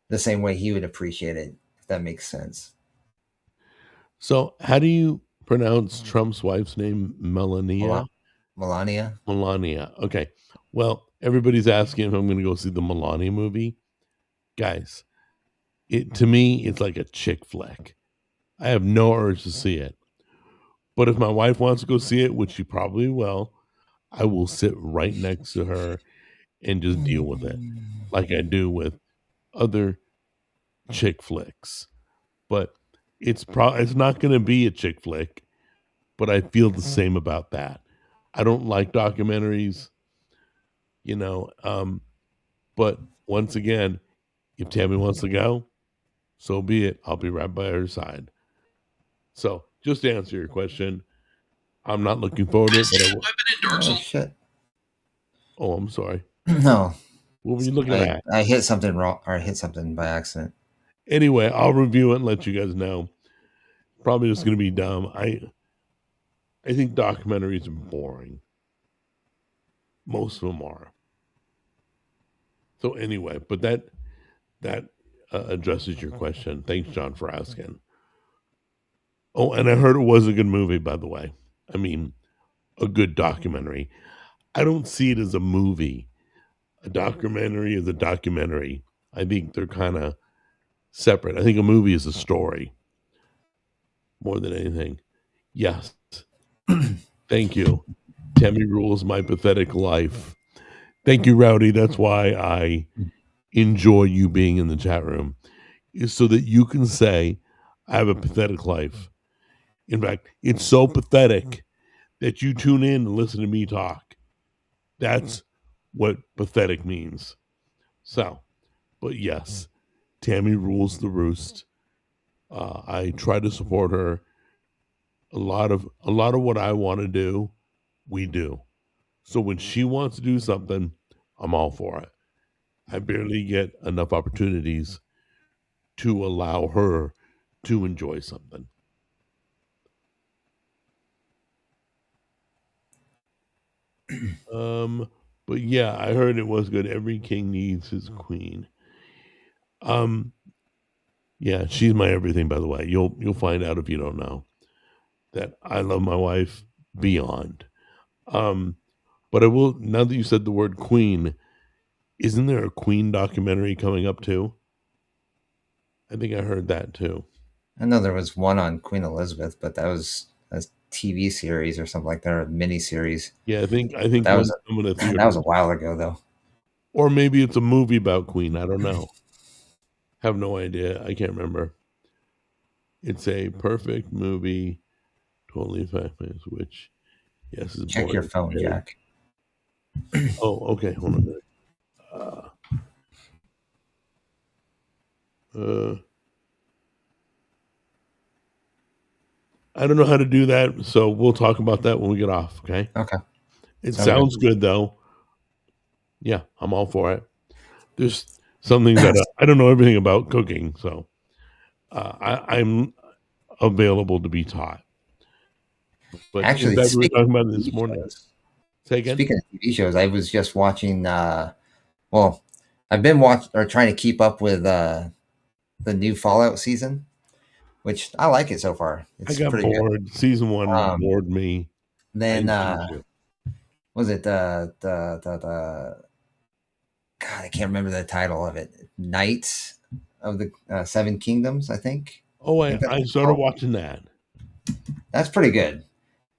the same way he would appreciate it, if that makes sense. So how do you pronounce Trump's wife's name? Melania? Melania. Okay. Well, everybody's asking if I'm going to go see the Melania movie. Guys, to me, it's like a chick flick. I have no urge to see it. But if my wife wants to go see it, which she probably will, I will sit right next to her and just deal with it like I do with other chick flicks. But it's not going to be a chick flick, but I feel the same about that. I don't like documentaries, you know, but once again, if Tammy wants to go, so be it. I'll be right by her side. So just to answer your question, I'm not looking forward to it. But shit. Oh, I'm sorry. No. What were you looking at? I hit something wrong, or I hit something by accident. Anyway, I'll review it and let you guys know. Probably just going to be dumb. I think documentaries are boring. Most of them are. So anyway, but that addresses your question. Thanks, John, for asking. Oh, and I heard it was a good movie, by the way. I mean, a good documentary. I don't see it as a movie. A documentary is a documentary. I think they're kind of separate. I think a movie is a story more than anything. Yes. Thank you. Tammy rules my pathetic life. Thank you, Rowdy. That's why I enjoy you being in the chat room, is so that you can say, I have a pathetic life. In fact, it's so pathetic that you tune in and listen to me talk. That's what pathetic means. So, but yes, Tammy rules the roost. I try to support her. A lot of what I want to do, we do. So when she wants to do something, I'm all for it. I barely get enough opportunities to allow her to enjoy something. But yeah, I heard it was good. Every king needs his queen. Yeah, she's my everything, by the way. You'll find out if you don't know that I love my wife beyond. But I will, now that you said the word queen, isn't there a Queen documentary coming up too? I think I heard that too. I know there was one on Queen Elizabeth, but that was a TV series or something like that, or a mini series. Yeah, I think That was coming to that was theaters. a while ago, though. Or maybe it's a movie about Queen. I don't know. Have no idea. I can't remember. It's a perfect movie, 25 minutes, which, yes, is Check your phone, boring. Jack. Oh, okay. Hold on a minute. I don't know how to do that, so we'll talk about that when we get off, okay? Okay. It sounds good, though. Yeah, I'm all for it. There's something that I don't know everything about cooking, so I'm available to be taught. But actually, we were talking about this morning. Say again? Speaking of TV shows, I was just watching. Well, I've been trying to keep up with the new Fallout season, which I like it so far. I got bored. Good. Season 1 bored me. Then was it the God? I can't remember the title of it. Knights of the Seven Kingdoms, I think. Oh, I started watching that. That's pretty good.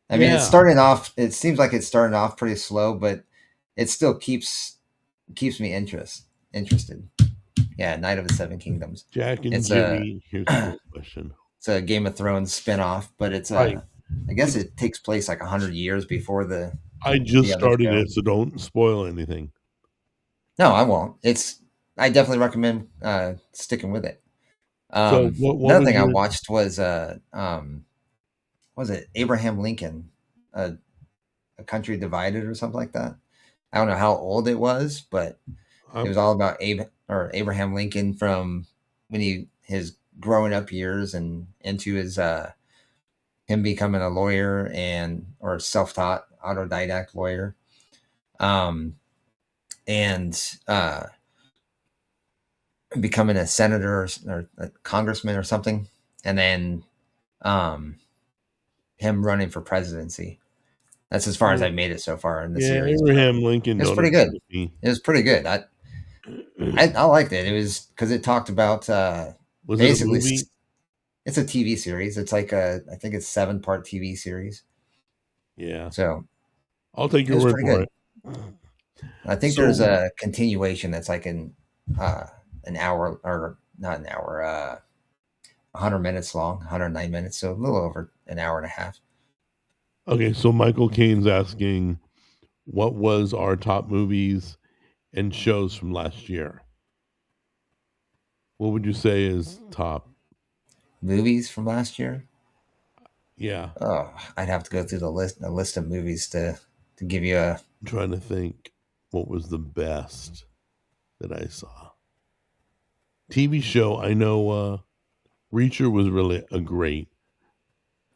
I mean, it's starting off. It seems like it's starting off pretty slow, but it still keeps me interested. Yeah, Knight of the Seven Kingdoms. Jack and Jimmy. Here's the question. It's a Game of Thrones spinoff, but it's I guess it takes place like 100 years before the. I just started it, so don't spoil anything. No, I won't. I definitely recommend sticking with it. So another thing I watched was it Abraham Lincoln, A Country Divided or something like that. I don't know how old it was, but it was all about Abraham Lincoln from when his growing up years and into his him becoming a lawyer or self-taught autodidact lawyer, and becoming a senator or a congressman or something, and then him running for presidency. That's as far as I've made it so far in the series. Abraham Lincoln. It's pretty good. It was pretty good. I liked it. It was because it talked about basically it a movie? It's a TV series. It's like I think it's 7-part TV series. Yeah. So I'll take your word for it. I think there's a continuation that's like an hour, or not an hour, 100 minutes long, 109 minutes, so a little over an hour and a half. Okay, so Michael Caine's asking, what was our top movies and shows from last year? What would you say is top movies from last year? Yeah. Oh, I'd have to go through a list of movies to give you a. I'm trying to think what was the best that I saw. TV show, I know Reacher was really a great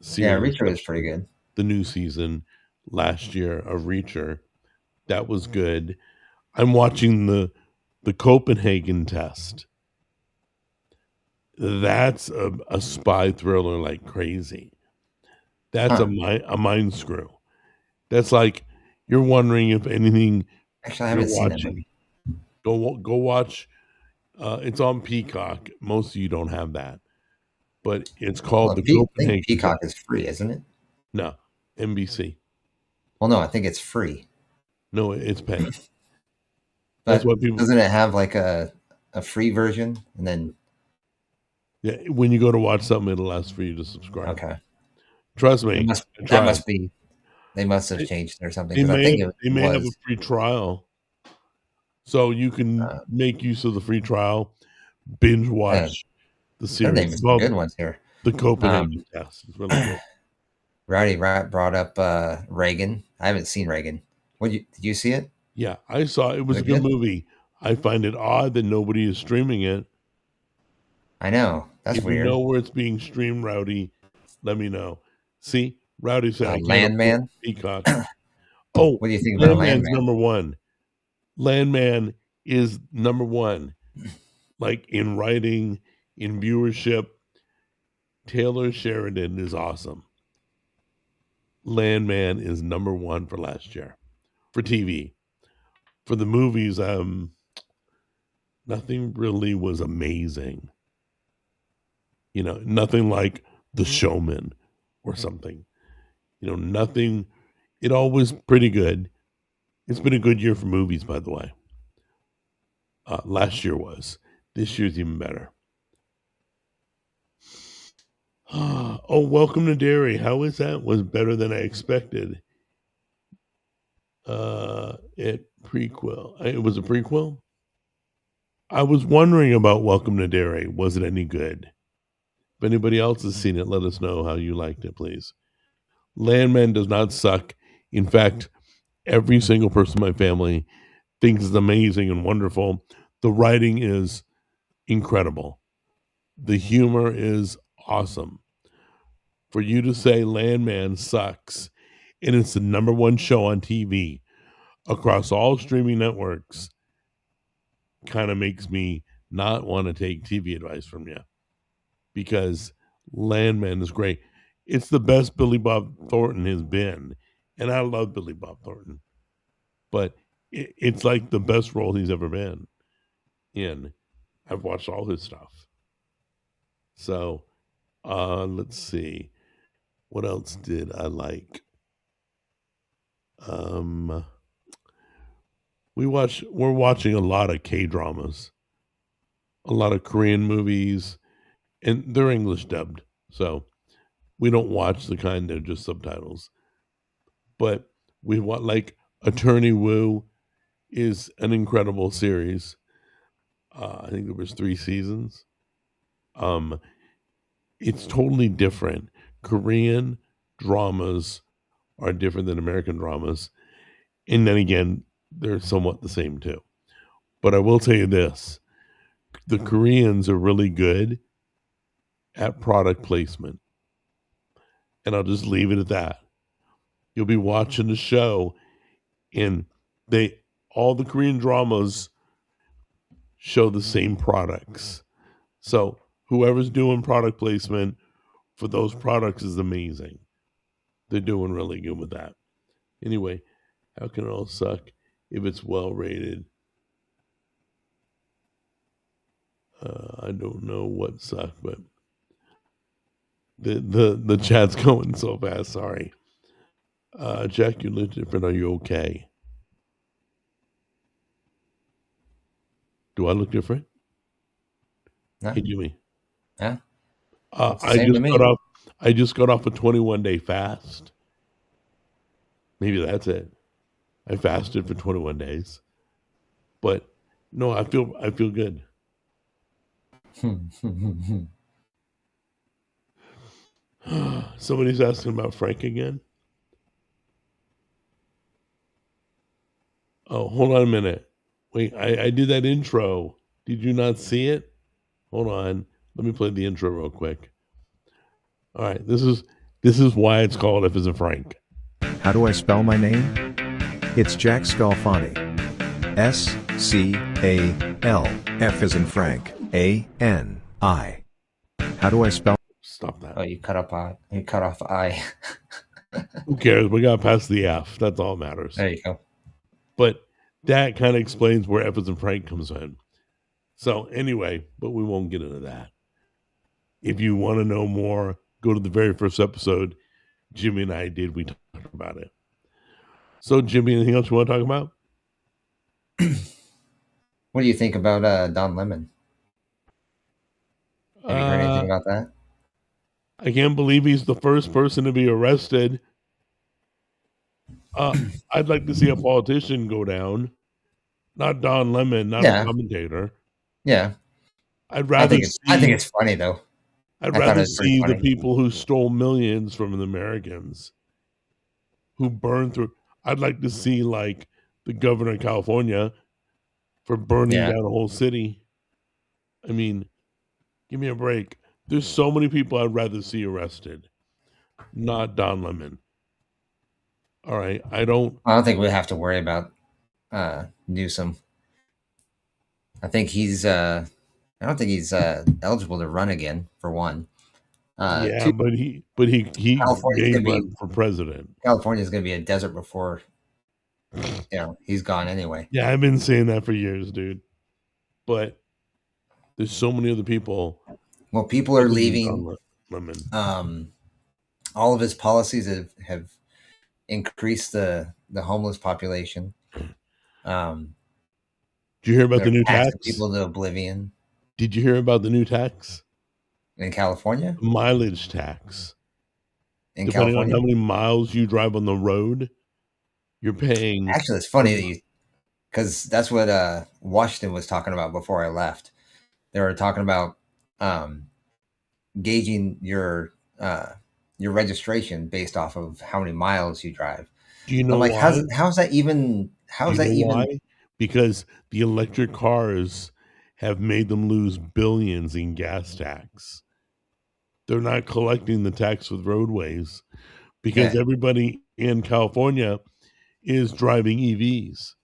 series. Yeah, Reacher was pretty good. the new season last year of Reacher. That was good. I'm watching the Copenhagen Test. That's a spy thriller like crazy. That's Huh. a mind screw. That's like you're wondering if anything Actually, I you're haven't seen that watching. movie. Go watch. It's on Peacock. Most of you don't have that, but it's called Well, the I think Copenhagen Peacock Test. is free, isn't it? No, NBC. Well, no, I think it's free. No, it's paying. That's But why people. doesn't it have like a free version? And then Yeah, when you go to watch something, it'll ask for you to subscribe. okay, Trust me. that must be they must have changed or something They because I think they it may have a was. free trial, so you can Uh, make use of the free trial. Binge watch the They're naming series. some Well, good ones here. the Copenhagen Test. It's really good. Rowdy Rat brought up Reagan. I haven't seen Reagan. Did you see it? Yeah, I saw it was Was a it good good? movie. I find it odd that nobody is streaming it. I know. That's If you weird. know where it's being streamed, Rowdy, let me know. See, Rowdy said I can't afford Landman. Peacock. Oh, What do you think about Landman's Landman? number one. Landman is number one. Like in writing, in viewership, Taylor Sheridan is awesome. Landman is number one for last year for TV. For the movies, nothing really was amazing. You know, nothing like The Showman or something. You know, nothing. It all was pretty good. It's been a good year for movies, by the way. Last year was. This year's even better. Oh, Welcome to Derry. How is that? Was better than I expected. It was a prequel. I was wondering about Welcome to Derry. Was it any good? If anybody else has seen it, let us know how you liked it, please. Landman does not suck. In fact, every single person in my family thinks it's amazing and wonderful. The writing is incredible. The humor is awesome. For you to say Landman sucks, and it's the number one show on TV across all streaming networks, kind of makes me not want to take TV advice from you, because Landman is great. It's the best Billy Bob Thornton has been, and I love Billy Bob Thornton, but it's like the best role he's ever been in. I've watched all his stuff. So let's see. What else did I like? We're watching a lot of K-dramas, a lot of Korean movies, and they're English dubbed. So we don't watch the kind that are just subtitles. But we want, like, Attorney Woo is an incredible series. I think there was 3 seasons. It's totally different. Korean dramas are different than American dramas. And then again, they're somewhat the same too. But I will tell you this, the Koreans are really good at product placement. And I'll just leave it at that. You'll be watching the show and all the Korean dramas show the same products. So whoever's doing product placement for those products is amazing. They're doing really good with that. Anyway, how can it all suck if it's well rated? I don't know what sucked, but the chat's going so fast. Sorry, Jack, you look different. Are you okay? Do I look different? No. Hey, Jimmy. Yeah. I just got off a 21-day fast. Maybe that's it. I fasted for 21 days, but no, I feel good. Somebody's asking about Frank again. Oh, hold on a minute. Wait, I did that intro. Did you not see it? Hold on. Let me play the intro real quick. All right, this This is why it's called F as in Frank. How do I spell my name? It's Jack Scalfani. S-C-A-L, F as in Frank, A-N-I. How do I spell? Stop that. Oh, you cut off I. Who cares? We got past the F. That's all that matters. There you go. But that kind of explains where F as in Frank comes in. So anyway, but we won't get into that. If you want to know more, go to the very first episode Jimmy and I did. We talked about it. So Jimmy, anything else you want to talk about? What do you think about Don Lemon? Have you heard anything about that? I can't believe he's the first person to be arrested. I'd like to see a politician go down, not Don Lemon, not a commentator. Yeah, I'd rather. I think it's funny though. I'd rather see the people who stole millions from the Americans, who burned through. I'd like to see like the governor of California for burning down a whole city. I mean, give me a break. There's so many people I'd rather see arrested, not Don Lemon. All right, I don't think we have to worry about Newsom. I think he's. I don't think he's eligible to run again. For one. Two, but he may run for president. California's going to be a desert before. He's gone anyway. Yeah, I've been saying that for years, dude. But there's so many other people. Well, people are leaving. All of his policies have increased the homeless population. Did you hear about the new tax? People to oblivion. Did you hear about the new tax in California? Mileage tax. In Depending California? on how many miles you drive on the road, you're paying. Actually, it's funny because that's what Washington was talking about before I left. They were talking about gauging your registration based off of how many miles you drive. Do you know why? How's that even? Why? Because the electric cars have made them lose billions in gas tax. They're not collecting the tax with roadways because everybody in California is driving EVs.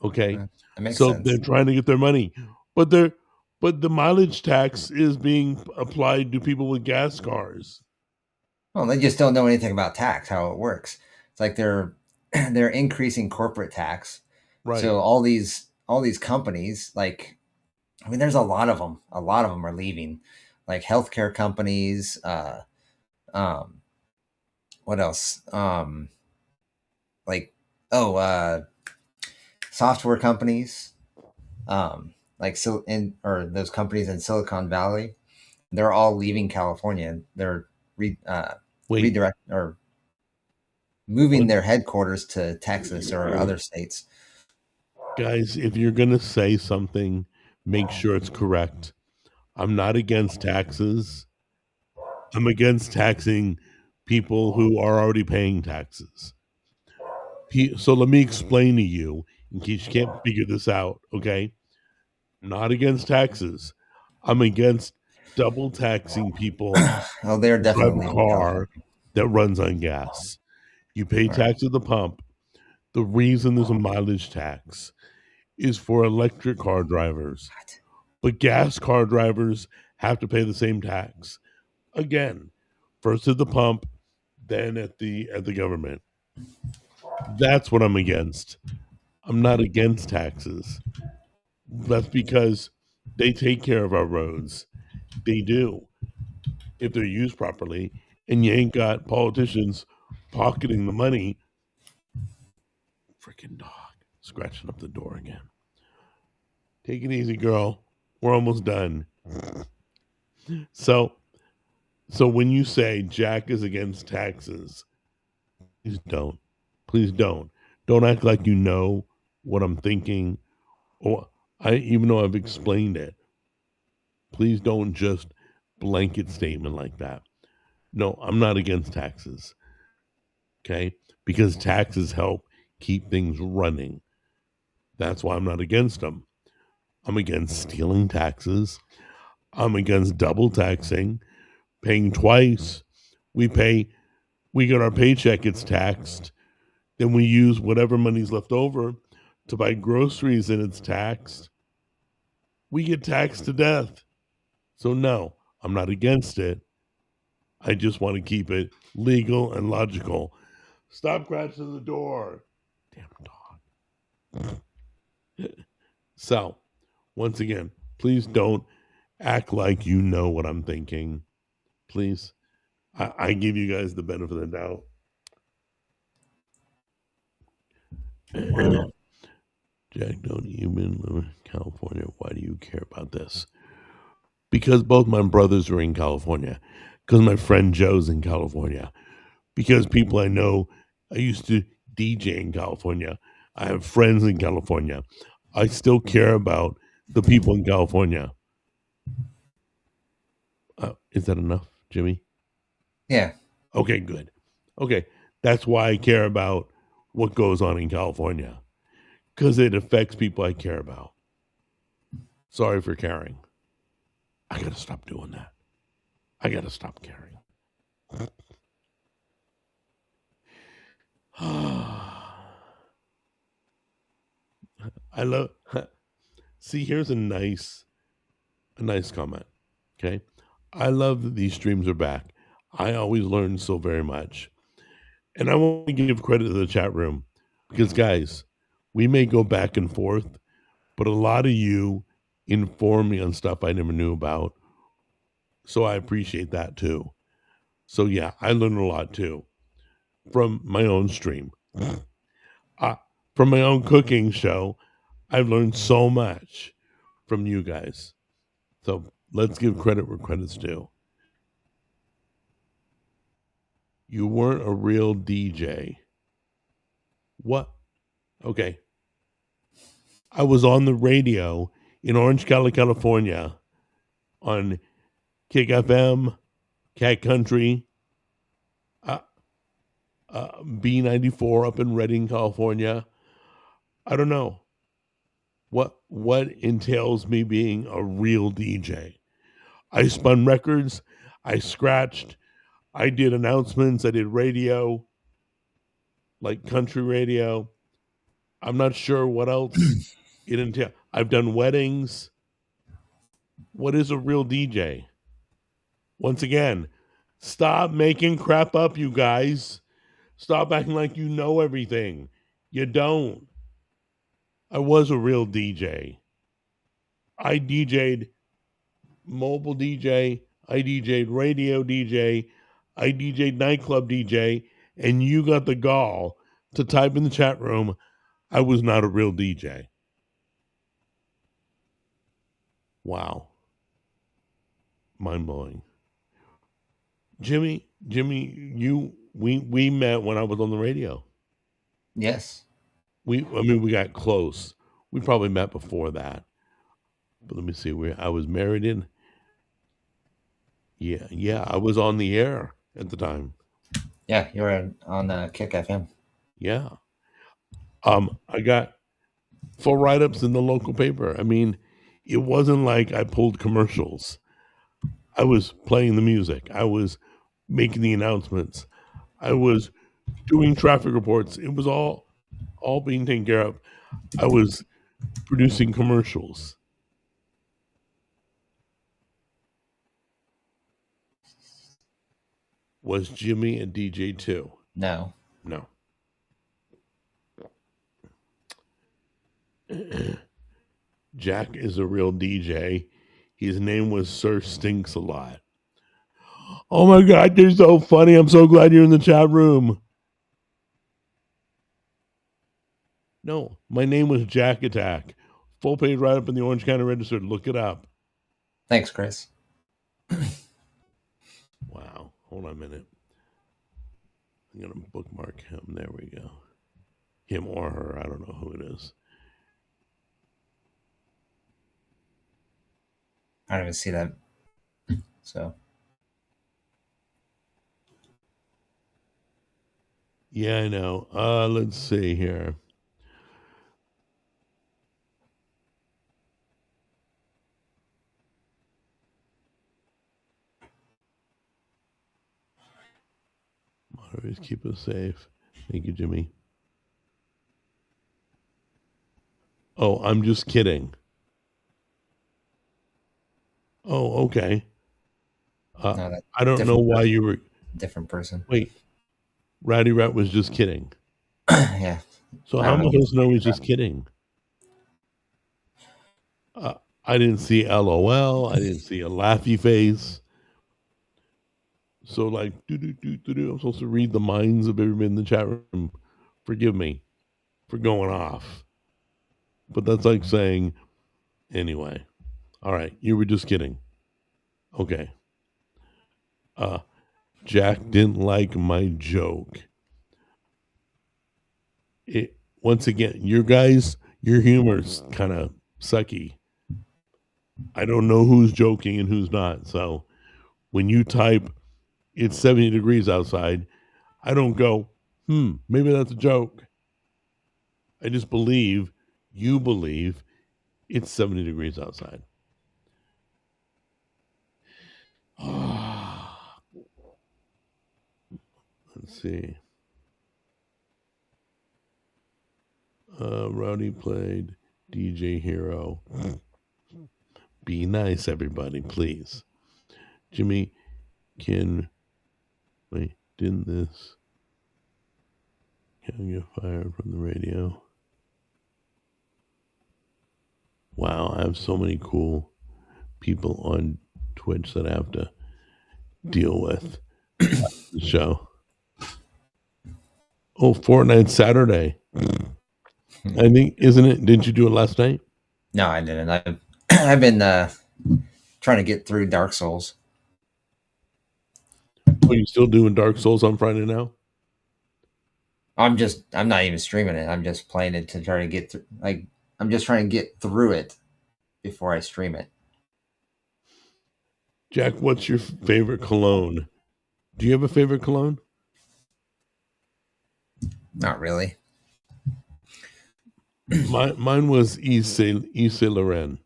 Okay, that makes so sense. They're trying to get their money, but the mileage tax is being applied to people with gas cars. Well, they just don't know anything about tax, how it works. It's like they're increasing corporate tax. Right. So all these companies, like, I mean, there's a lot of them. A lot of them are leaving, like healthcare companies. What else? Software companies. Or those companies in Silicon Valley, they're all leaving California. They're redirect or moving their headquarters to Texas or other states. Guys, if you're going to say something, make sure it's correct. I'm not against taxes. I'm against taxing people who are already paying taxes. So let me explain to you, in case you can't figure this out, okay? I'm not against taxes. I'm against double taxing people. Oh, they're definitely a car that runs on gas. You pay tax at the pump. The reason there's a mileage tax is for electric car drivers. But gas car drivers have to pay the same tax. Again, first at the pump, then at the government. That's what I'm against. I'm not against taxes. That's because they take care of our roads. They do, if they're used properly. And you ain't got politicians pocketing the money. Freaking dog scratching up the door again. Take it easy, girl. We're almost done. So when you say Jack is against taxes, please don't. Please don't. Don't act like you know what I'm thinking, or even though I've explained it. Please don't just blanket statement like that. No, I'm not against taxes. Okay? Because taxes help keep things running. That's why I'm not against them. I'm against stealing taxes. I'm against double taxing, paying twice We get our paycheck, it's taxed. Then we use whatever money's left over to buy groceries and it's taxed. We get taxed to death. So, no, I'm not against it. I just want to keep it legal and logical. Stop scratching the door. Damn dog. So, once again, please don't act like you know what I'm thinking. Please. I give you guys the benefit of the doubt. Jack, don't even live in California. Why do you care about this? Because both my brothers are in California. Because my friend Joe's in California. Because people I know, I used to DJ in California. I have friends in California. I still care about the people in California. Is that enough, Jimmy? Yeah. Okay, good. Okay, that's why I care about what goes on in California. Because it affects people I care about. Sorry for caring. I got to stop doing that. I got to stop caring. I love. See, here's a nice comment. Okay, I love that these streams are back. I always learn so very much, and I want to give credit to the chat room because, guys, we may go back and forth, but a lot of you inform me on stuff I never knew about, so I appreciate that too. So yeah, I learned a lot too from my own stream. From my own cooking show, I've learned so much from you guys. So let's give credit where credit's due. You weren't a real DJ. What? Okay. I was on the radio in Orange County, California on Kick FM, Cat Country, B94 up in Redding, California. I don't know. What entails me being a real DJ? I spun records, I scratched, I did announcements, I did radio, like country radio. I'm not sure what else it entails. I've done weddings. What is a real DJ? Once again, stop making crap up, you guys. Stop acting like you know everything. You don't. I was a real DJ. I DJ'd mobile DJ, I DJ'd radio DJ, I DJ'd nightclub DJ, and you got the gall to type in the chat room, I was not a real DJ. Wow. Mind blowing. Jimmy, we met when I was on the radio. Yes. We got close. We probably met before that. But let me see where I was married in. Yeah, I was on the air at the time. Yeah, you were on Kick FM. Yeah. I got full write-ups in the local paper. I mean, it wasn't like I pulled commercials. I was playing the music. I was making the announcements. I was doing traffic reports. It was all being taken care of. I was producing commercials. Was Jimmy a DJ too? No. Jack is a real DJ. His name was Sir Stinks a Lot. Oh my God, you're so funny. I'm so glad you're in the chat room. No, my name was Jack Attack. Full page right up in the Orange County Register. Look it up. Thanks, Chris. Wow. Hold on a minute. I'm going to bookmark him. There we go. Him or her. I don't know who it is. I don't even see that. So. Yeah, I know. Let's see here. Always keep us safe. Thank you, Jimmy. Oh, I'm just kidding. Oh, okay. No, that's I don't know different why person. you were. Different person. Wait, Rowdy Rat was just kidding. Yeah. So I how don't am know I supposed to know he's just kidding? I didn't see LOL. I didn't see a laughy face. So like, I'm supposed to read the minds of everybody in the chat room. Forgive me for going off. But that's like saying, anyway. All right, you were just kidding. Okay. Jack didn't like my joke. Once again, your humor's kind of sucky. I don't know who's joking and who's not. So when you type it's 70 degrees outside, I don't go, maybe that's a joke. I just believe you believe it's 70 degrees outside. Let's see. Rowdy played DJ Hero. Be nice, everybody, please. Jimmy, didn't this can get fired from the radio? Wow, I have so many cool people on Twitch that I have to deal with the show. Oh, Fortnite Saturday. I think, isn't it? Didn't you do it last night? No, I didn't. I've been trying to get through Dark Souls. Are you still doing Dark Souls on Friday now? I'm not even streaming it. I'm just playing it to try to get through. Like, I'm just trying to get through it before I stream it. Jack, what's your favorite cologne? Do you have a favorite cologne? Not really. Mine was Yves Saint Laurent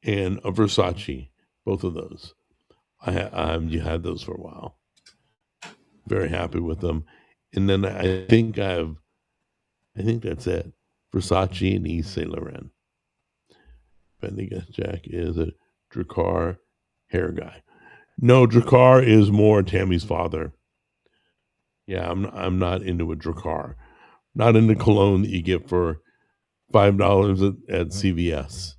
and a Versace. Both of those. You had those for a while. Very happy with them. And then I think that's it. Versace and Yves Saint Laurent. Pendergast Jack is a Drakkar hair guy. No, Drakkar is more Tammy's father. Yeah, I'm not into a Drakkar. Not into cologne that you get for $5 at CVS.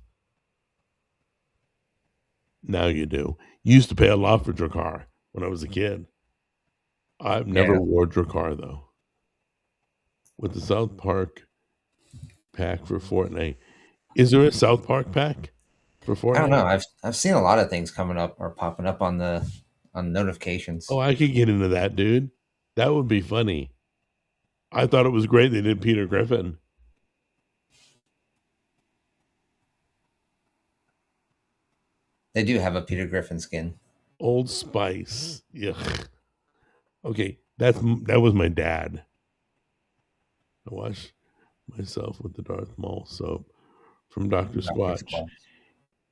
Now you do. You used to pay a lot for Drakkar when I was a kid. I've never wore Drakkar though. With the South Park pack for Fortnite, is there a South Park pack for Fortnite? I don't know. I've seen a lot of things coming up or popping up on the notifications. Oh, I could get into that, dude. That would be funny. I thought it was great they did Peter Griffin. They do have a Peter Griffin skin. Old Spice. Yeah. Okay, that was my dad. I wash myself with the Darth Maul soap from Dr. Squatch.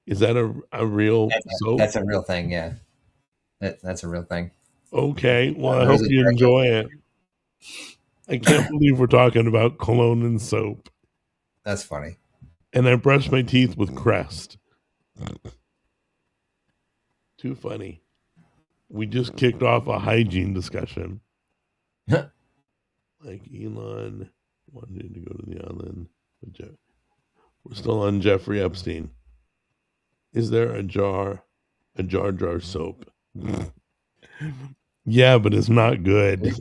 Is that a real soap? That's a real thing, yeah. That's a real thing. Okay, well, I hope you enjoy it. I can't believe we're talking about cologne and soap. That's funny. And I brush my teeth with Crest. Too funny. We just kicked off a hygiene discussion. Like Elon wanted to go to the island. We're still on Jeffrey Epstein. Is there a jar soap? Yeah, but it's not good.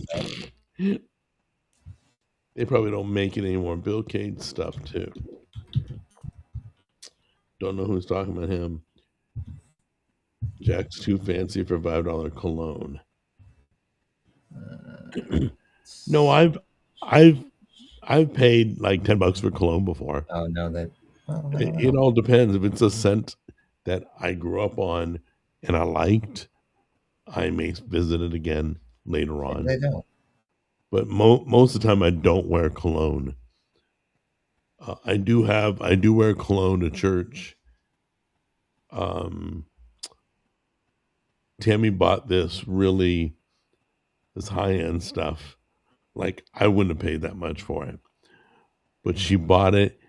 They probably don't make it anymore. Bill Gates stuff too. Don't know who's talking about him. Jack's too fancy for $5 cologne. No, I've paid like $10 for cologne before. Oh no, it all depends. If it's a scent that I grew up on and I liked, I may visit it again later on. They don't. But most of the time, I don't wear cologne. I do wear cologne to church. Tammy bought this this high-end stuff. Like, I wouldn't have paid that much for it. But she bought it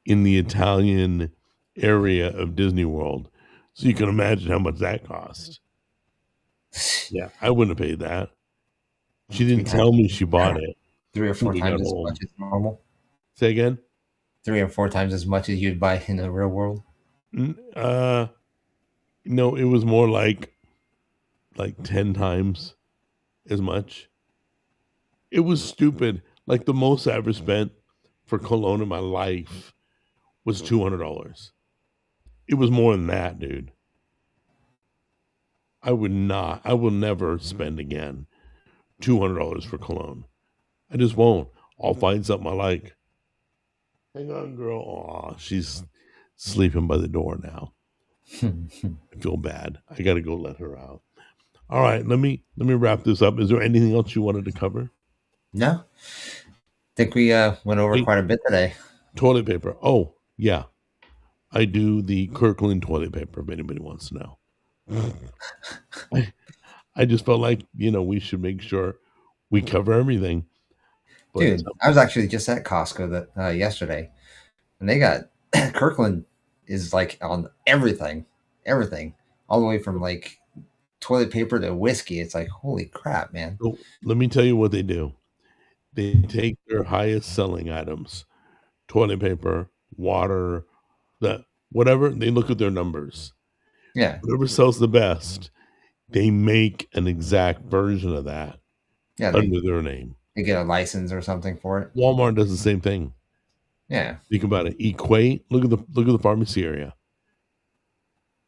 in the Italian area of Disney World. So you can imagine how much that cost. Yeah, I wouldn't have paid that. She didn't tell me she bought it. 3 or 4 when we got times as home. much as normal. Say again? 3 or 4 times as much as you'd buy in the real world. No, it was more like 10 times as much. It was stupid. Like, the most I ever spent for cologne in my life was $200. It was more than that, dude. I will never spend again $200 for cologne. I just won't. I'll find something I like. Hang on, girl. Aw, she's sleeping by the door now. I feel bad. I got to go let her out. All right, let me wrap this up. Is there anything else you wanted to cover? No. Think we went over quite a bit today. Toilet paper. Oh, yeah. I do the Kirkland toilet paper, if anybody wants to know. I just felt like, we should make sure we cover everything. But, Dude, I was actually just at Costco that yesterday, and they got Kirkland is like on everything, all the way from like toilet paper to whiskey. It's like, holy crap, man. So let me tell you what they do. They take their highest selling items, toilet paper, water, whatever. They look at their numbers. Yeah. Whatever sells the best, they make an exact version of that under their name. They get a license or something for it. Walmart does the same thing. Yeah. Think about it. Equate. Look at the pharmacy area.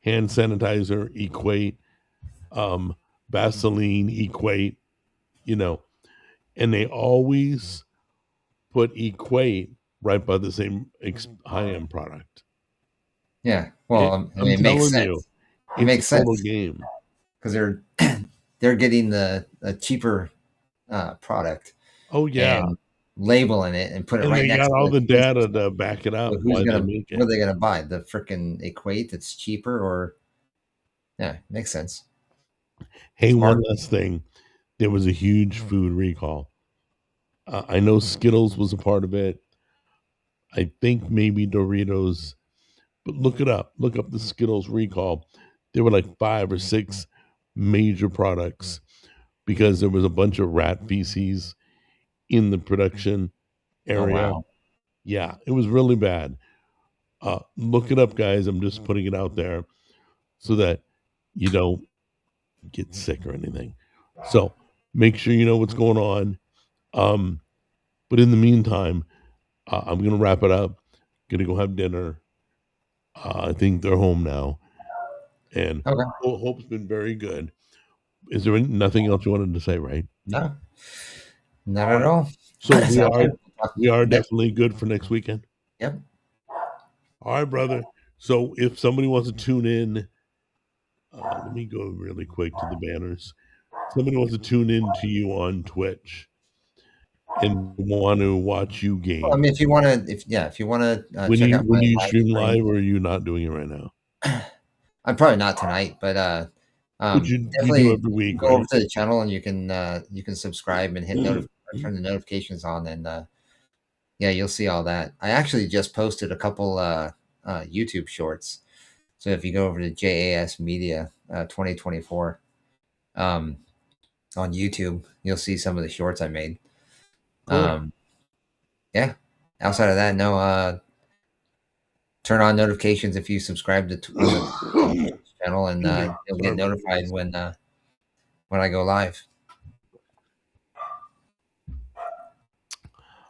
Hand sanitizer, Equate. Vaseline, Equate. And they always put Equate right by the same high-end product. Yeah. Well, it makes sense. It makes sense. Total game. Because they're getting a cheaper product. Oh yeah, and labeling it and put it right next. They got to all the data to back it up. What are they going to buy? The freaking Equate that's cheaper, or yeah, makes sense. Hey, one last thing. There was a huge food recall. I know Skittles was a part of it. I think maybe Doritos, but look it up. Look up the Skittles recall. There were like 5 or 6 major products because there was a bunch of rat feces in the production area. Oh, wow. Yeah, it was really bad. Look it up, guys. I'm just putting it out there so that you don't get sick or anything. So make sure you know what's going on. But in the meantime, I'm going to wrap it up. Going to go have dinner. I think they're home now. And Hope's been very good. Is there nothing else you wanted to say, right? No, not at all. So we are definitely good for next weekend. Yep. All right, brother. So if somebody wants to tune in, let me go really quick to the banners. Somebody wants to tune in to you on Twitch and want to watch you game. Well, I mean, if you want to, when you stream live, or are you not doing it right now? I'm probably not tonight, but you definitely do every week, go over to the channel and you can subscribe and hit turn the notifications on, and yeah, you'll see all that. I actually just posted a couple YouTube shorts, so if you go over to JAS Media 2024 on YouTube, you'll see some of the shorts I made. Cool. Yeah. Outside of that, no. Turn on notifications if you subscribe to the channel, and you'll get notified when I go live.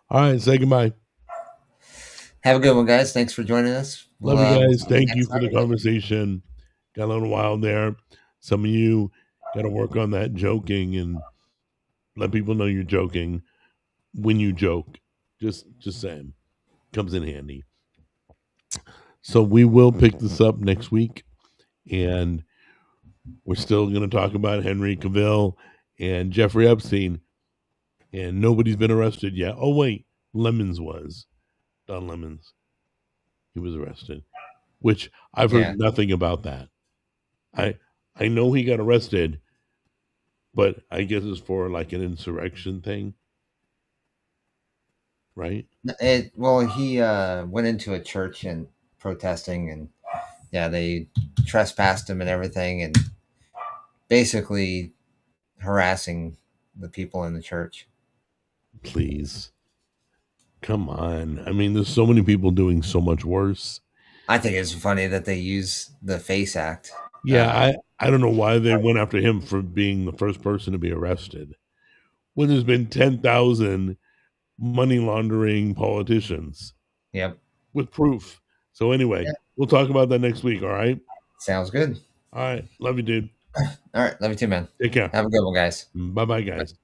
All right, say goodbye. Have a good one, guys. Thanks for joining us. Love you guys. Thank you for the conversation. Got a little wild there. Some of you got to work on that joking and let people know you're joking when you joke. Just saying. Comes in handy. So we will pick this up next week, and we're still going to talk about Henry Cavill and Jeffrey Epstein, and nobody's been arrested yet. Oh, wait, Lemons was. Don Lemons. He was arrested, which I've heard nothing about that. I know he got arrested, but I guess it's for like an insurrection thing, right? Well, he went into a church and protesting, and yeah, they trespassed him and everything, and basically harassing the people in the church. Please. Come on. I mean, there's so many people doing so much worse. I think it's funny that they use the FACE Act. Yeah, I don't know why they went after him for being the first person to be arrested when there's been 10,000 money laundering politicians. Yep. With proof. So anyway, we'll talk about that next week, all right? Sounds good. All right. Love you, dude. All right. Love you too, man. Take care. Have a good one, guys. Bye-bye, guys.